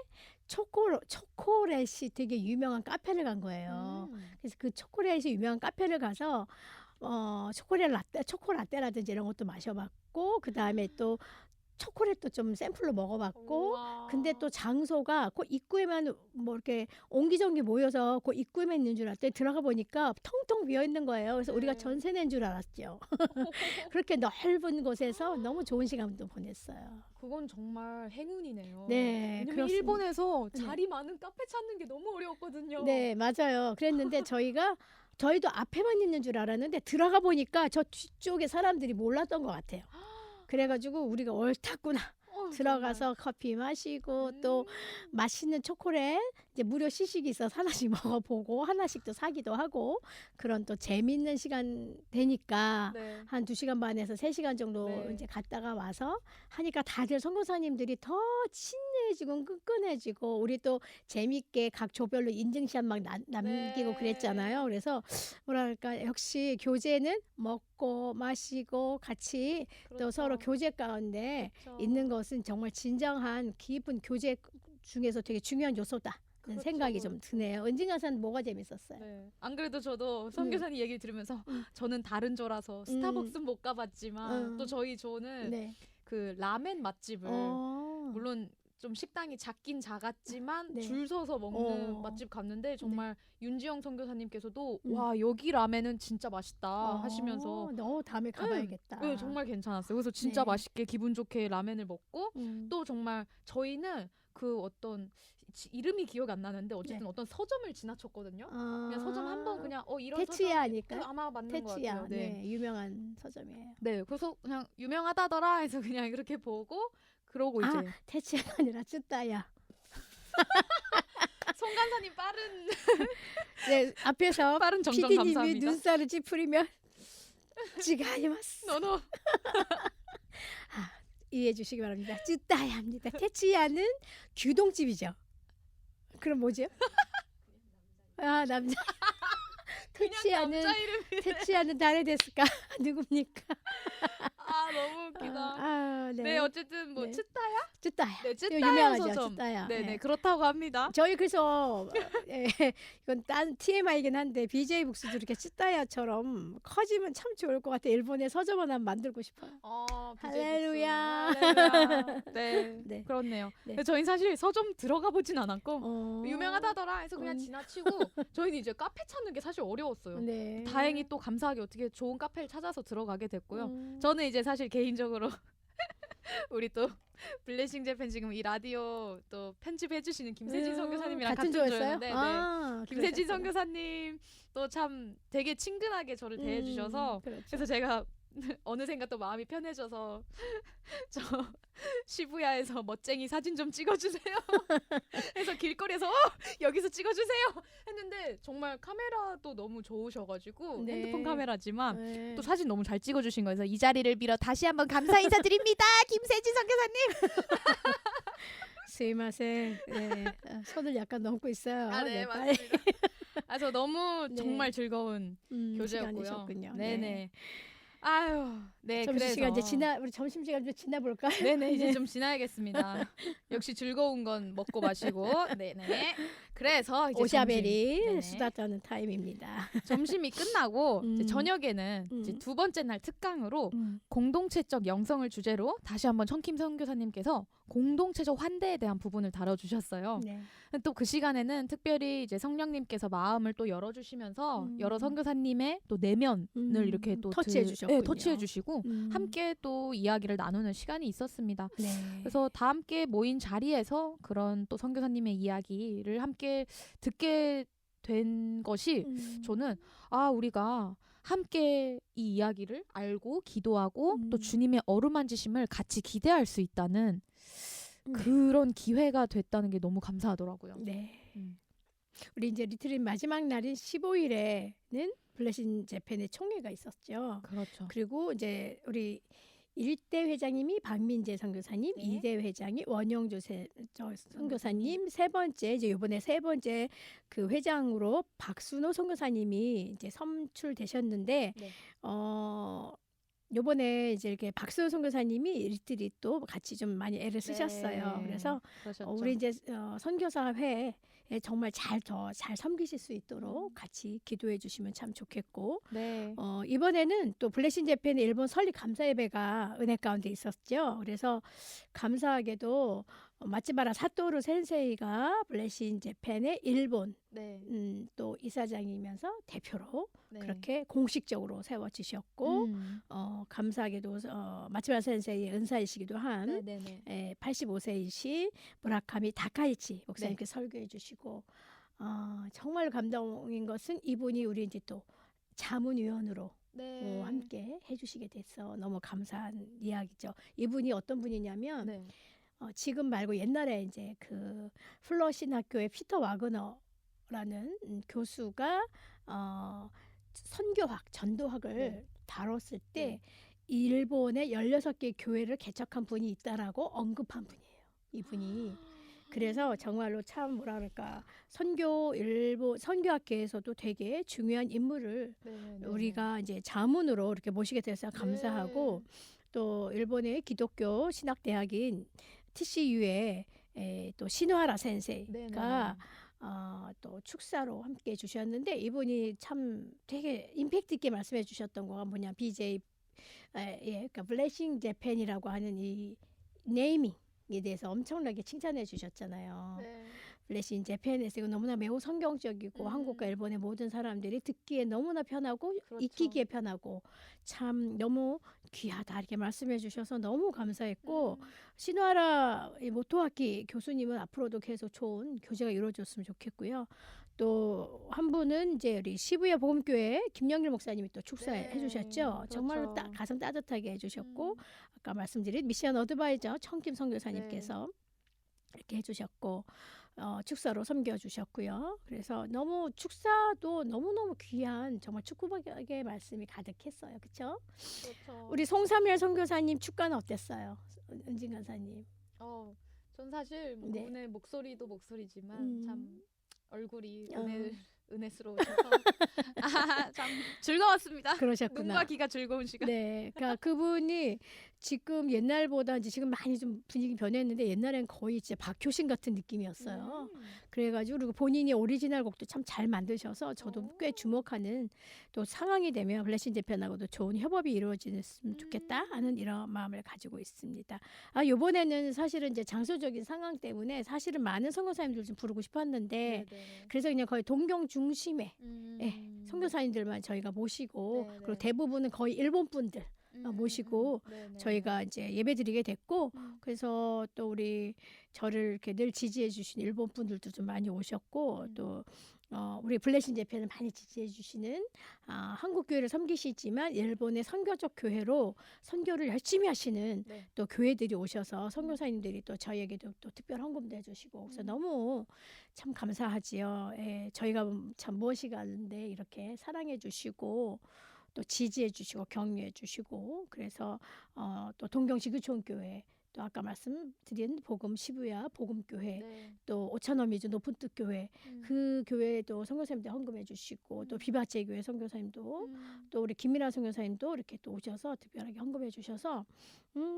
초콜릿이 되게 유명한 카페를 간 거예요. 그래서 그 초콜릿이 유명한 카페를 가서 초코라떼라든지 이런 것도 마셔봤고, 그 다음에 또 초콜릿도 좀 샘플로 먹어봤고, 근데 또 장소가 그 입구에만 뭐 이렇게 옹기종기 모여서 그 입구에만 있는 줄 알았더니 들어가 보니까 텅텅 비어 있는 거예요. 그래서 우리가 전세 낸 줄 알았죠. 그렇게 넓은 곳에서 너무 좋은 시간도 보냈어요. 그건 정말 행운이네요. 네, 왜냐면 그렇습니다. 일본에서 자리 많은 카페 찾는 게 너무 어려웠거든요. 네, 맞아요. 그랬는데 저희도 앞에만 있는 줄 알았는데 들어가 보니까 저 뒤쪽에 사람들이 몰랐던 것 같아요. 그래가지고 우리가 옳았구나. 들어가서 커피 마시고 또 맛있는 초콜릿 이제 무료 시식이 있어서 하나씩 먹어보고 하나씩 또 사기도 하고, 그런 또 재밌는 시간 되니까 한 2시간 반에서 3시간 정도 이제 갔다가 와서 하니까 다들 선교사님들이 더 친해지고 끈끈해지고, 우리 또 재밌게 각 조별로 인증샷 막 남기고 그랬잖아요. 그래서 뭐랄까, 역시 교제는 먹고 마시고 같이 또 서로 교제 가운데 있는 것은 정말 진정한 깊은 교제 중에서 되게 중요한 요소다. 생각이 좀 드네요. 은진가사는 뭐가 재밌었어요? 안 그래도 저도 선교사님 얘기를 들으면서 저는 다른 조라서 스타벅스는 못 가봤지만 또 저희 조는 그 라멘 맛집을 물론 좀 식당이 작긴 작았지만 줄 서서 먹는 맛집 갔는데 정말 윤지영 선교사님께서도 와, 여기 라멘은 진짜 맛있다 하시면서 너무 다음에 가봐야겠다. 네, 정말 괜찮았어요. 그래서 진짜 맛있게 기분 좋게 라멘을 먹고 또 정말 저희는 그 어떤 이름이 기억이 안 나는데 어쨌든 어떤 서점을 지나쳤거든요. 그냥 서점 한번 그냥 이런 테치야 아닐까요? 아마 맞는 것 테치야. 같아요. 네, 유명한 서점이에요. 네, 그래서 그냥 유명하다더라 해서 그냥 이렇게 보고 그러고 이제 테치야가 아니라 쯔따야. 송 간사님 빠른 네, 앞에서 빠른 정정 PD님이 감사합니다. 눈살을 찌푸리면 지가이마스. 너너. 아, 이해해 주시기 바랍니다. 쯔따야 합니다. 테치야는 규동집이죠. 그럼 뭐죠? 아, 남자. 테치야는 남자 이름이. 테치야는 다레 데스까? 누굽니까? 아 너무 웃기다. 네. 네 어쨌든 뭐 네. 츠타야? 쯔따야. 네 이거 츠타야 유명하죠. 서점. 쯔따야. 네네 네. 그렇다고 합니다. 저희 그래서 예, 이건 딴 TMI이긴 한데 BJ 북스도 이렇게 쯔따야처럼 커지면 참 좋을 것 같아. 일본의 서점 하나 만들고 싶어요. 할렐루야. 할렐루야. 네, 네. 그렇네요. 네. 근데 저희 사실 서점 들어가 보진 않았고 유명하다더라 해서 그냥 음. 지나치고 저희는 이제 카페 찾는 게 사실 어려웠어요. 네. 다행히 또 감사하게 어떻게 좋은 카페를 찾아서 들어가게 됐고요. 저 저는 이제 사실 개인적으로 우리 또 블레싱 재팬 지금 이 라디오 또 편집해 주시는 김세진 선교사님이랑 같은 조였어요? 조였는데 네. 아, 김세진 그러셨구나. 선교사님 또 참 되게 친근하게 저를 대해 주셔서 그렇죠. 그래서 제가 어느샌가 또 마음이 편해져서 저 시부야에서 멋쟁이 사진 좀 찍어주세요. 해서 길거리에서 여기서 찍어주세요 했는데 정말 카메라도 너무 좋으셔가지고 네. 핸드폰 카메라지만 네. 또 사진 너무 잘 찍어주신 거여서 이 자리를 빌어 다시 한번 감사 인사드립니다. 김세진 선교사님. 스이마셍. 네. 손을 약간 넘고 있어요. 네 빨리. 맞습니다. 그래서 너무 네. 정말 즐거운 교제였고요. 시간이셨군요. 네네. 아유, 네 점심시간 그래서 이제 우리 점심시간 좀 지나 볼까요? 네네 이제 좀 지나야겠습니다. 역시 즐거운 건 먹고 마시고 네네. 그래서 이제 오샤베리 네네. 수다 떠는 타임입니다. 점심이 끝나고 이제 음. 저녁에는 이제 두 번째 날 특강으로 음. 공동체적 영성을 주제로 다시 한번 청킴 선교사님께서 공동체적 환대에 대한 부분을 다뤄주셨어요. 네. 또 그 시간에는 특별히 이제 성령님께서 마음을 또 열어주시면서 여러 선교사님의 또 내면을 이렇게 또 터치해 주셨군요. 네, 터치해 주시고 음. 함께 또 이야기를 나누는 시간이 있었습니다. 네. 그래서 다 함께 모인 자리에서 그런 또 선교사님의 이야기를 함께 듣게 된 것이 저는 우리가 함께 이 이야기를 알고 기도하고 또 주님의 어루만지심을 같이 기대할 수 있다는 그런 기회가 됐다는 게 너무 감사하더라고요. 네. 음. 우리 이제 리트릿 마지막 날인 15일에는 블레싱 재팬의 총회가 있었죠. 그렇죠. 그리고 이제 우리 1대 회장님이 박민재 선교사님, 네. 2대 회장이 원영조 선교사님, 세 번째 이제 이번에 세 번째 그 회장으로 박순호 선교사님이 이제 선출되셨는데 네. 요번에 이제 이렇게 박수호 선교사님이 리트릿 또 같이 좀 많이 애를 쓰셨어요. 네. 그래서 그러셨죠. 우리 이제 선교사회에 정말 더 잘 섬기실 수 있도록 같이 기도해 주시면 참 좋겠고 네. 이번에는 또 블레싱 재팬의 일본 설립 감사 예배가 은혜 가운데 있었죠. 그래서 감사하게도 마츠바라 사토루 센세이가 블레싱 재팬의 일본 네. 또 이사장이면서 대표로 네. 그렇게 공식적으로 세워지셨고 감사하게도 마츠바라 센세이의 은사이시기도 한 네네네. 85세이신 무라카미 다카이치 목사님께 설교해 주시고 정말 감동인 것은 이분이 우리 이제 또 자문위원으로 네. 함께 해주시게 돼서 너무 감사한 이야기죠. 이분이 어떤 분이냐면 네. 지금 말고 옛날에 이제 그 플러신 학교의 피터 와그너라는 교수가 선교학, 전도학을 다뤘을 때 일본의 16개 교회를 개척한 분이 있다라고 언급한 분이에요. 이분이. 그래서 정말로 참 뭐라 그럴까 일본 선교학계에서도 되게 중요한 인물을 우리가 이제 자문으로 이렇게 모시게 돼서 감사하고 또 일본의 기독교 신학대학인 TCU의 또 신화라 센세이가 또 축사로 함께 해주셨는데 이분이 참 되게 임팩트 있게 말씀해 주셨던 거가 뭐냐 BJ 그러니까 블레싱 재팬이라고 하는 이 네이밍에 대해서 엄청나게 칭찬해 주셨잖아요. 블레싱 재팬에서 이거 너무나 매우 성경적이고 한국과 일본의 모든 사람들이 듣기에 너무나 편하고 그렇죠. 익히기에 편하고 참 너무 귀하다 이렇게 말씀해 주셔서 너무 감사했고 신화라 모토아키 교수님은 앞으로도 계속 좋은 교제가 이루어졌으면 좋겠고요. 또 한 분은 이제 우리 시부야 복음교회 김영길 목사님이 또 축사해 주셨죠. 정말로 가슴 따뜻하게 해주셨고 아까 말씀드린 미션 어드바이저 청김 선교사님께서 이렇게 해주셨고 축사로 섬겨주셨고요. 그래서 너무 축사도 너무너무 귀한 정말 축복의 말씀이 가득했어요. 그렇죠? 그렇죠. 우리 송삼열 선교사님 축가는 어땠어요? 은진 간사님. 전 사실 뭐 네. 그분의 목소리도 목소리지만 음. 참 얼굴이 어. 은혜스러우셔서 참 즐거웠습니다. 그러셨구나. 눈과 귀가 즐거운 시간. 네, 그러니까 그분이 지금 옛날보다 이제 지금 많이 좀 분위기 변했는데 옛날엔 거의 진짜 박효신 같은 느낌이었어요. 그래가지고 그리고 본인이 오리지널 곡도 참 잘 만드셔서 저도 꽤 주목하는 또 상황이 되면 블레싱 재팬하고도 좋은 협업이 이루어지면 좋겠다 하는 이런 마음을 가지고 있습니다. 이번에는 사실은 이제 장소적인 상황 때문에 사실은 많은 선교사님들 좀 부르고 싶었는데 네네. 그래서 그냥 거의 동경 중심에 음. 선교사님들만 저희가 모시고 네네. 그리고 대부분은 거의 일본 분들 모시고 네네. 저희가 이제 예배드리게 됐고 음. 그래서 또 우리 저를 이렇게 늘 지지해 주신 일본 분들도 좀 많이 오셨고 또 우리 블레싱 재팬을 많이 지지해 주시는 한국 교회를 섬기시지만 일본의 선교적 교회로 선교를 열심히 하시는 네. 또 교회들이 오셔서 선교사님들이 또 저희에게도 또 특별 헌금도 해주시고 그래서 너무 참 감사하지요. 예, 저희가 참 무엇이 가는데 이렇게 사랑해 주시고 또 지지해 주시고 격려해 주시고 그래서 또 동경시 교촌교회 또 아까 말씀드린 복음 시부야 복음교회 네. 또 오차노미즈 높은 뜻 교회 그 교회도 선교사님들 헌금해 주시고 또 비바체 교회 선교사님도 또 우리 김민아 선교사님도 이렇게 또 오셔서 특별하게 헌금해 주셔서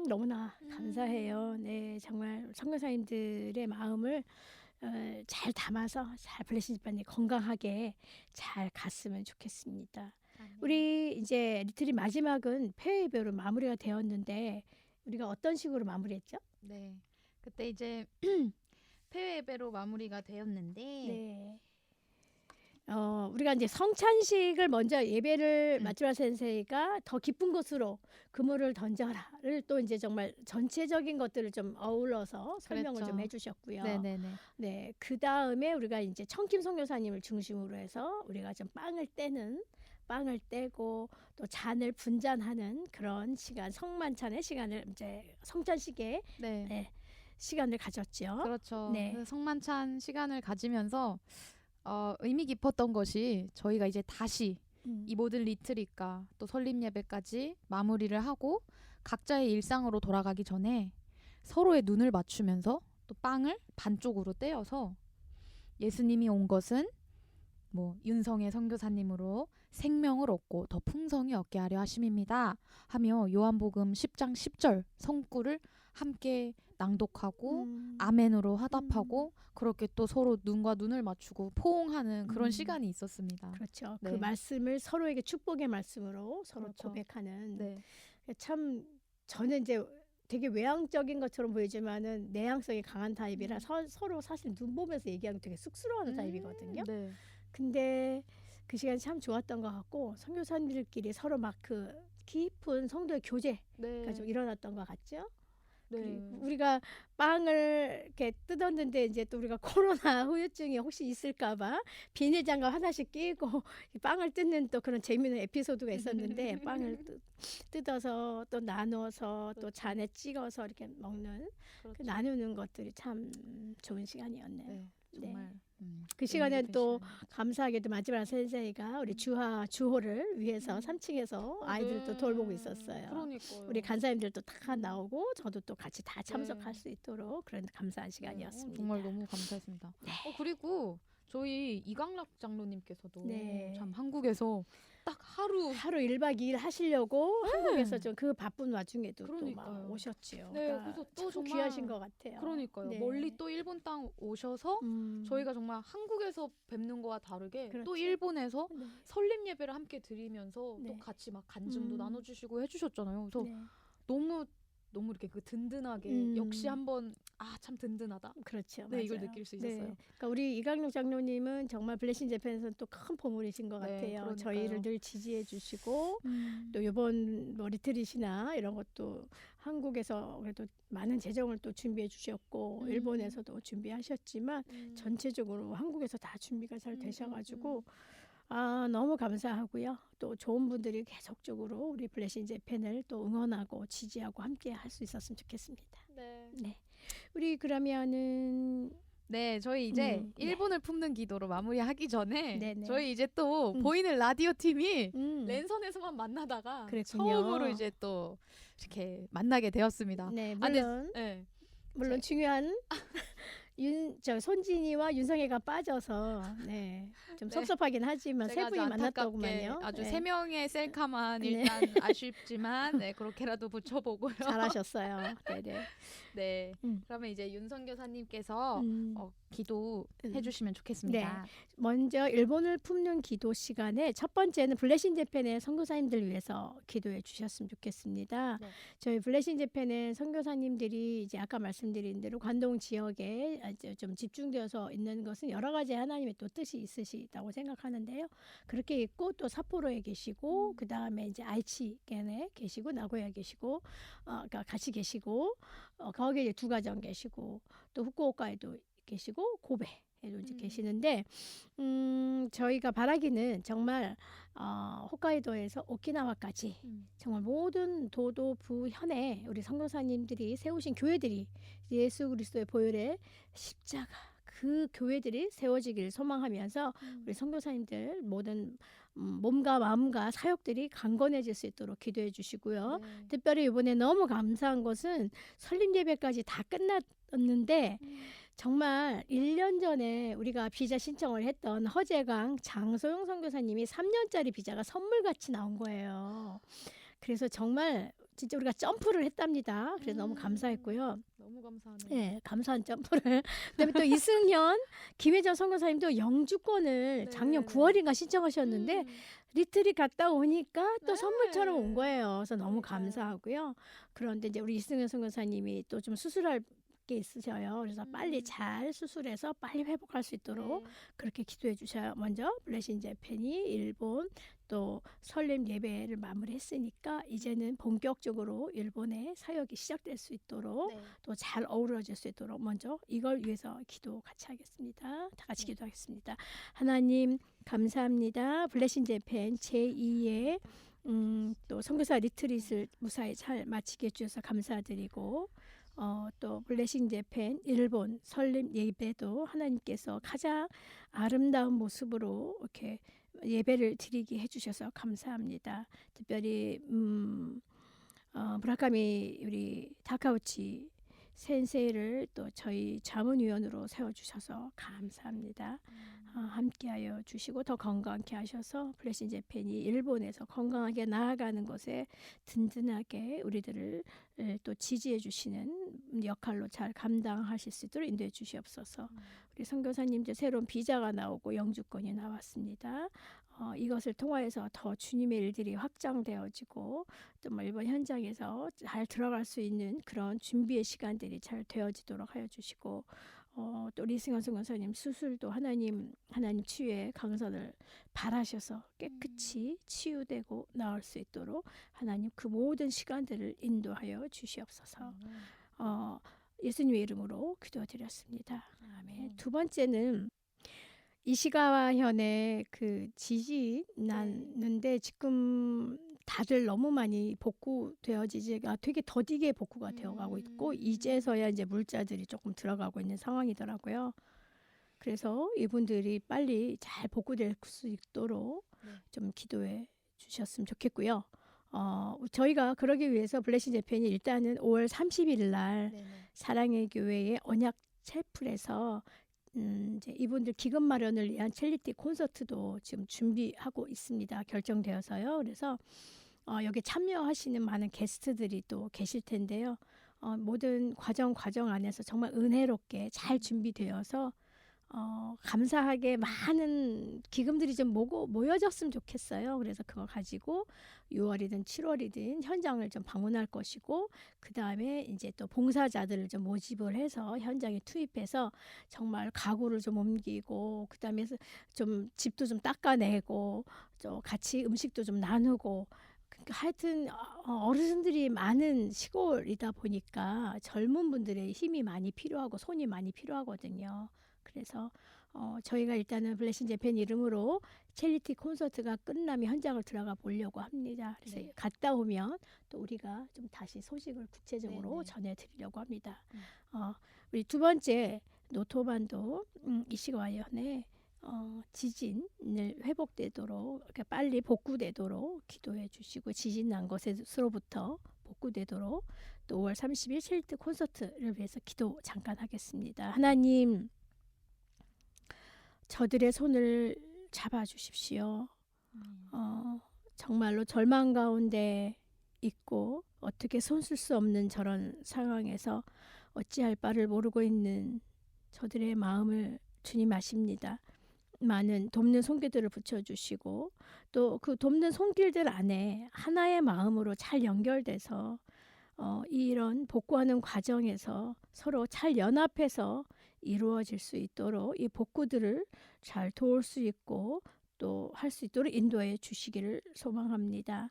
너무나 감사해요. 네, 정말 선교사님들의 마음을 잘 담아서 잘 블레싱 집안이 건강하게 잘 갔으면 좋겠습니다. 우리 이제 리트리 마지막은 폐회 예배로 마무리가 되었는데 우리가 어떤 식으로 마무리했죠? 네. 그때 이제 폐회 예배로 마무리가 되었는데 네. 우리가 이제 성찬식을 먼저 예배를 마츠라 센세이가 더 기쁜 것으로 그물을 던져라를 또 이제 정말 전체적인 것들을 좀 어울러서 설명을 그랬죠. 좀 해주셨고요. 네네네. 네, 그 다음에 우리가 이제 청김 선교사님을 중심으로 해서 우리가 좀 빵을 떼고 또 잔을 분잔하는 그런 시간, 성만찬의 시간을 이제 성찬식의 네. 네, 시간을 가졌죠. 그렇죠. 네. 그 성만찬 시간을 가지면서 의미 깊었던 것이 저희가 이제 다시 이 모든 리트릿과 또 설립 예배까지 마무리를 하고 각자의 일상으로 돌아가기 전에 서로의 눈을 맞추면서 또 빵을 반쪽으로 떼어서 예수님이 온 것은 뭐 윤성의 선교사님으로 생명을 얻고 더 풍성히 얻게 하려 하심입니다 하며 요한복음 10장 10절 성구를 함께 낭독하고 아멘으로 화답하고 그렇게 또 서로 눈과 눈을 맞추고 포옹하는 그런 시간이 있었습니다. 그렇죠. 네. 그 말씀을 서로에게 축복의 말씀으로 서로 그렇죠. 고백하는 네. 참 저는 이제 되게 외향적인 것처럼 보이지만은 내향성이 강한 타입이라 서로 사실 눈 보면서 얘기하면 되게 쑥스러워하는 타입이거든요. 네. 근데 그 시간이 참 좋았던 것 같고 선교사님들끼리 서로 막 그 깊은 성도의 교제가 네. 좀 일어났던 것 같죠. 네. 그리고 우리가 빵을 이렇게 뜯었는데 이제 또 우리가 코로나 후유증이 혹시 있을까봐 비닐 장갑 하나씩 끼고 빵을 뜯는 또 그런 재미있는 에피소드가 있었는데 빵을 뜯어서 또 나눠서 또 그렇죠. 잔에 찍어서 이렇게 먹는 그렇죠. 그 나누는 것들이 참 좋은 시간이었네요. 네. 정말 그 시간엔 의미 또 깊은 시간이었어요. 감사하게도 마지막 센세이가 우리 주호를 위해서 3층에서 아이들을 또 돌보고 있었어요. 그러니까요. 우리 간사님들도 다 나오고 저도 또 같이 다 참석할 수 있도록 그런 감사한 시간이었습니다. 정말 너무 감사했습니다. 그리고 저희 이광락 장로님께서도 네. 참 한국에서 딱 하루 1박 2일 하시려고 한국에서 좀 그 바쁜 와중에도 또 막 그러니까요. 오셨지요. 네, 그러니까 그래서 또 참 정말 귀하신 것 같아요. 그러니까요. 네. 멀리 또 일본 땅 오셔서 저희가 정말 한국에서 뵙는 거와 다르게 그렇죠. 또 일본에서 네. 설립 예배를 함께 드리면서 네. 또 같이 막 간증도 나눠주시고 해주셨잖아요. 그래서 네. 너무 이렇게 그 든든하게 역시 한번 참 든든하다. 그렇죠. 네, 이걸 맞아요. 느낄 수 있었어요. 네. 그러니까 우리 이강록 장로님은 정말 블레싱 재팬에서는 또 큰 보물이신 것 네, 같아요. 그러니까요. 저희를 늘 지지해 주시고 또 이번 뭐 리트릿이나 이런 것도 한국에서 그래도 많은 재정을 또 준비해 주셨고 일본에서도 준비하셨지만 전체적으로 한국에서 다 준비가 잘 되셔가지고 너무 감사하고요. 또 좋은 분들이 계속적으로 우리 블레싱 재팬을 또 응원하고 지지하고 함께 할 수 있었으면 좋겠습니다. 네. 네. 우리 그러면은 네, 저희 이제 네. 일본을 품는 기도로 마무리하기 전에 네네. 저희 이제 또 음. 보이는 라디오 팀이 음. 랜선에서만 만나다가 그랬군요. 처음으로 이제 또 이렇게 만나게 되었습니다. 네, 아, 근데 물론 네. 물론 중요한 손진이와 윤성애가 빠져서 좀 네. 섭섭하긴 하지만 세 제가 아주 분이 안타깝게 만났더구만요. 아주 네. 세 명의 셀카만 네. 일단 아쉽지만 네, 그렇게라도 붙여보고요. 잘하셨어요. 네네. 네, 음. 그러면 이제 윤선 교사님께서 음. 기도해 주시면 좋겠습니다. 먼저 일본을 품는 기도 시간에 첫 번째는 블레싱 재팬의 선교사님들 위해서 기도해 주셨으면 좋겠습니다. 네. 저희 블레싱 재팬의 선교사님들이 이제 아까 말씀드린 대로 관동 지역에 이제 좀 집중되어서 있는 것은 여러 가지 하나님의 또 뜻이 있으시다고 생각하는데요. 그렇게 있고 또 삿포로에 계시고 그 다음에 이제 아이치겐에 계시고 나고야에 계시고 그러니까 같이 계시고 거기에 이제 두 가정 계시고 또 후쿠오카에도 계시고 고베에도 이제 계시는데 저희가 바라기는 정말 홋카이도에서 오키나와까지 정말 모든 도도 부현에 우리 선교사님들이 세우신 교회들이 예수 그리스도의 보혈의 십자가 그 교회들이 세워지기를 소망하면서 우리 선교사님들 모든 몸과 마음과 사역들이 강건해질 수 있도록 기도해 주시고요. 네. 특별히 이번에 너무 감사한 것은 설립 예배까지 다 끝났는데 정말 1년 전에 우리가 비자 신청을 했던 허재강 장소영 선교사님이 3년짜리 비자가 선물같이 나온 거예요. 그래서 정말 진짜 우리가 점프를 했답니다. 그래서 너무 감사했고요. 너무 감사하네요. 네, 감사한 점프를. 그다음에 또 이승현, 김혜정 선교사님도 영주권을 네, 작년 네. 9월인가 신청하셨는데 리트리 갔다 오니까 또 네. 선물처럼 온 거예요. 그래서 너무 그러니까요. 감사하고요. 그런데 이제 우리 이승현 선교사님이 또 좀 수술할 게 있으셔요. 그래서 빨리 잘 수술해서 빨리 회복할 수 있도록 그렇게 기도해 주셔요. 먼저 블레싱 재팬이 일본 또 설렘 예배를 마무리했으니까 이제는 본격적으로 일본의 사역이 시작될 수 있도록 네. 또 잘 어우러질 수 있도록 먼저 이걸 위해서 기도 같이 하겠습니다. 다 같이 네. 기도하겠습니다. 하나님 감사합니다. 블레싱 재팬 제2의 또 선교사 리트릿을 무사히 잘 마치게 해주셔서 감사드리고 또 블레싱 재팬 일본 설립 예배도 하나님께서 가장 아름다운 모습으로 이렇게 예배를 드리게 해주셔서 감사합니다. 특별히 무라카미 우리 다카우치 센세이를 또 저희 자문위원으로 세워주셔서 감사합니다. 함께하여 주시고 더 건강케 하셔서 블레싱 재팬이 일본에서 건강하게 나아가는 것에 든든하게 우리들을 또 지지해 주시는 역할로 잘 감당하실 수 있도록 인도해 주시옵소서. 우리 선교사님들 새로운 비자가 나오고 영주권이 나왔습니다. 이것을 통하여서 더 주님의 일들이 확장되어지고 또 일본 현장에서 잘 들어갈 수 있는 그런 준비의 시간들이 잘 되어지도록 하여 주시고 또 리승현 선교사님 수술도 하나님 치유의 강선을 바라셔서 깨끗이 치유되고 나을 수 있도록 하나님 그 모든 시간들을 인도하여 주시옵소서. 예수님의 이름으로 기도드렸습니다. 아멘. 두 번째는 이시가와 현의 그 지진이 났는데 지금 다들 너무 많이 복구되어지지가 되게 더디게 복구가 되어가고 있고 이제서야 이제 물자들이 조금 들어가고 있는 상황이더라고요. 그래서 이분들이 빨리 잘 복구될 수 있도록 좀 기도해 주셨으면 좋겠고요. 저희가 그러기 위해서 블레싱 재팬이 일단은 5월 30일 날 사랑의 교회의 언약 첼플에서 이제 이분들 기금 마련을 위한 첼리티 콘서트도 지금 준비하고 있습니다. 결정되어서요. 그래서 여기 참여하시는 많은 게스트들이 또 계실 텐데요. 모든 과정 안에서 정말 은혜롭게 잘 준비되어서 감사하게 많은 기금들이 좀 모여졌으면 좋겠어요. 그래서 그거 가지고 6월이든 7월이든 현장을 좀 방문할 것이고 그 다음에 이제 또 봉사자들을 좀 모집을 해서 현장에 투입해서 정말 가구를 좀 옮기고 그 다음에 좀 집도 좀 닦아내고 좀 같이 음식도 좀 나누고 하여튼 어르신들이 많은 시골이다 보니까 젊은 분들의 힘이 많이 필요하고 손이 많이 필요하거든요. 그래서 저희가 일단은 블레싱 재팬 이름으로 첼리티 콘서트가 끝나면 현장을 들어가 보려고 합니다. 그래서 갔다 오면 또 우리가 좀 다시 소식을 구체적으로 전해드리려고 합니다. 우리 두 번째 노토반도 이시가와현의 지진을 회복되도록 이렇게 빨리 복구되도록 기도해 주시고 지진 난 것으로부터 복구되도록 또 5월 30일 첼트 콘서트를 위해서 기도 잠깐 하겠습니다. 하나님 저들의 손을 잡아 주십시오. 정말로 절망 가운데 있고 어떻게 손쓸 수 없는 저런 상황에서 어찌할 바를 모르고 있는 저들의 마음을 주님 아십니다. 많은 돕는 손길들을 붙여주시고 또 그 돕는 손길들 안에 하나의 마음으로 잘 연결돼서 이런 복구하는 과정에서 서로 잘 연합해서 이루어질 수 있도록 이 복구들을 잘 도울 수 있고 또 할 수 있도록 인도해 주시기를 소망합니다.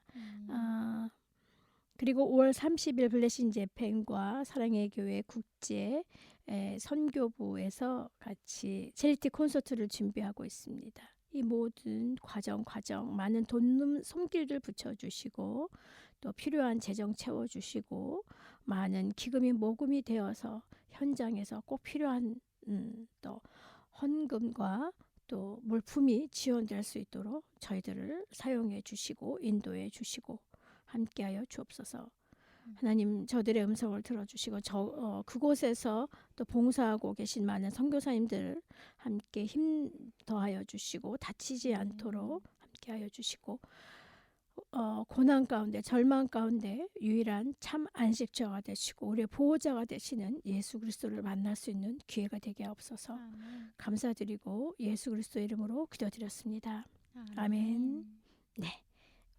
그리고 5월 30일 블레싱 재팬과 사랑의 교회 국제 선교부에서 같이 첼티 콘서트를 준비하고 있습니다. 이 모든 과정 많은 돕는 손길들 붙여주시고 또 필요한 재정 채워주시고 많은 기금이 모금이 되어서 현장에서 꼭 필요한 또 헌금과 또 물품이 지원될 수 있도록 저희들을 사용해 주시고 인도해 주시고 함께하여 주옵소서. 하나님 저들의 음성을 들어주시고 그곳에서 또 봉사하고 계신 많은 선교사님들 함께 힘 더하여 주시고 다치지 않도록 함께하여 주시고 고난 가운데 절망 가운데 유일한 참 안식처가 되시고 우리의 보호자가 되시는 예수 그리스도를 만날 수 있는 기회가 되게 하옵소서. 감사드리고 예수 그리스도 이름으로 기도드렸습니다. 아멘. 네,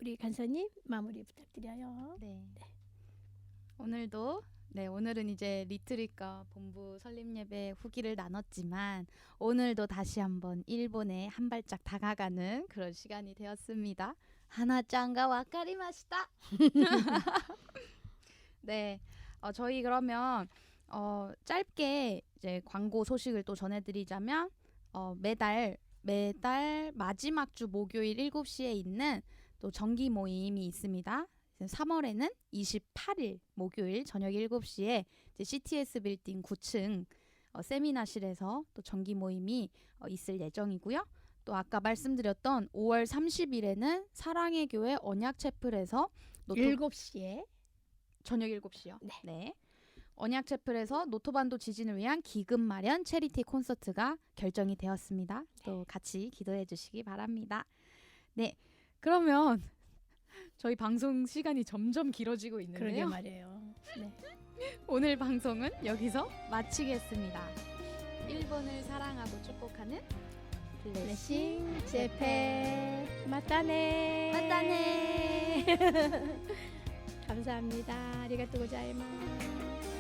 우리 간사님 마무리 부탁드려요. 네. 오늘은 이제 리트릿과 본부 설립 예배 후기를 나눴지만 오늘도 다시 한번 일본에 한 발짝 다가가는 그런 시간이 되었습니다. 하나짱가 와카리마시타. 네, 저희 그러면 짧게 이제 광고 소식을 또 전해드리자면 매달 마지막 주 목요일 7시에 있는 또 정기 모임이 있습니다. 3월에는 28일 목요일 저녁 7시에 이제 CTS 빌딩 9층 세미나실에서 또 정기 모임이 있을 예정이고요. 또 아까 말씀드렸던 5월 30일에는 사랑의 교회 언약채플에서 7시에 저녁 7시요. 네. 네. 언약채플에서 노토반도 지진을 위한 기금 마련 체리티 콘서트가 결정이 되었습니다. 또 같이 기도해 주시기 바랍니다. 네. 그러면 저희 방송 시간이 점점 길어지고 있는데요. 그러게 말이에요. 네. 오늘 방송은 여기서 마치겠습니다. 일본을 사랑하고 축복하는 블레싱 재패 마따네. 마따네. 감사합니다. 아리가또 고자이마스.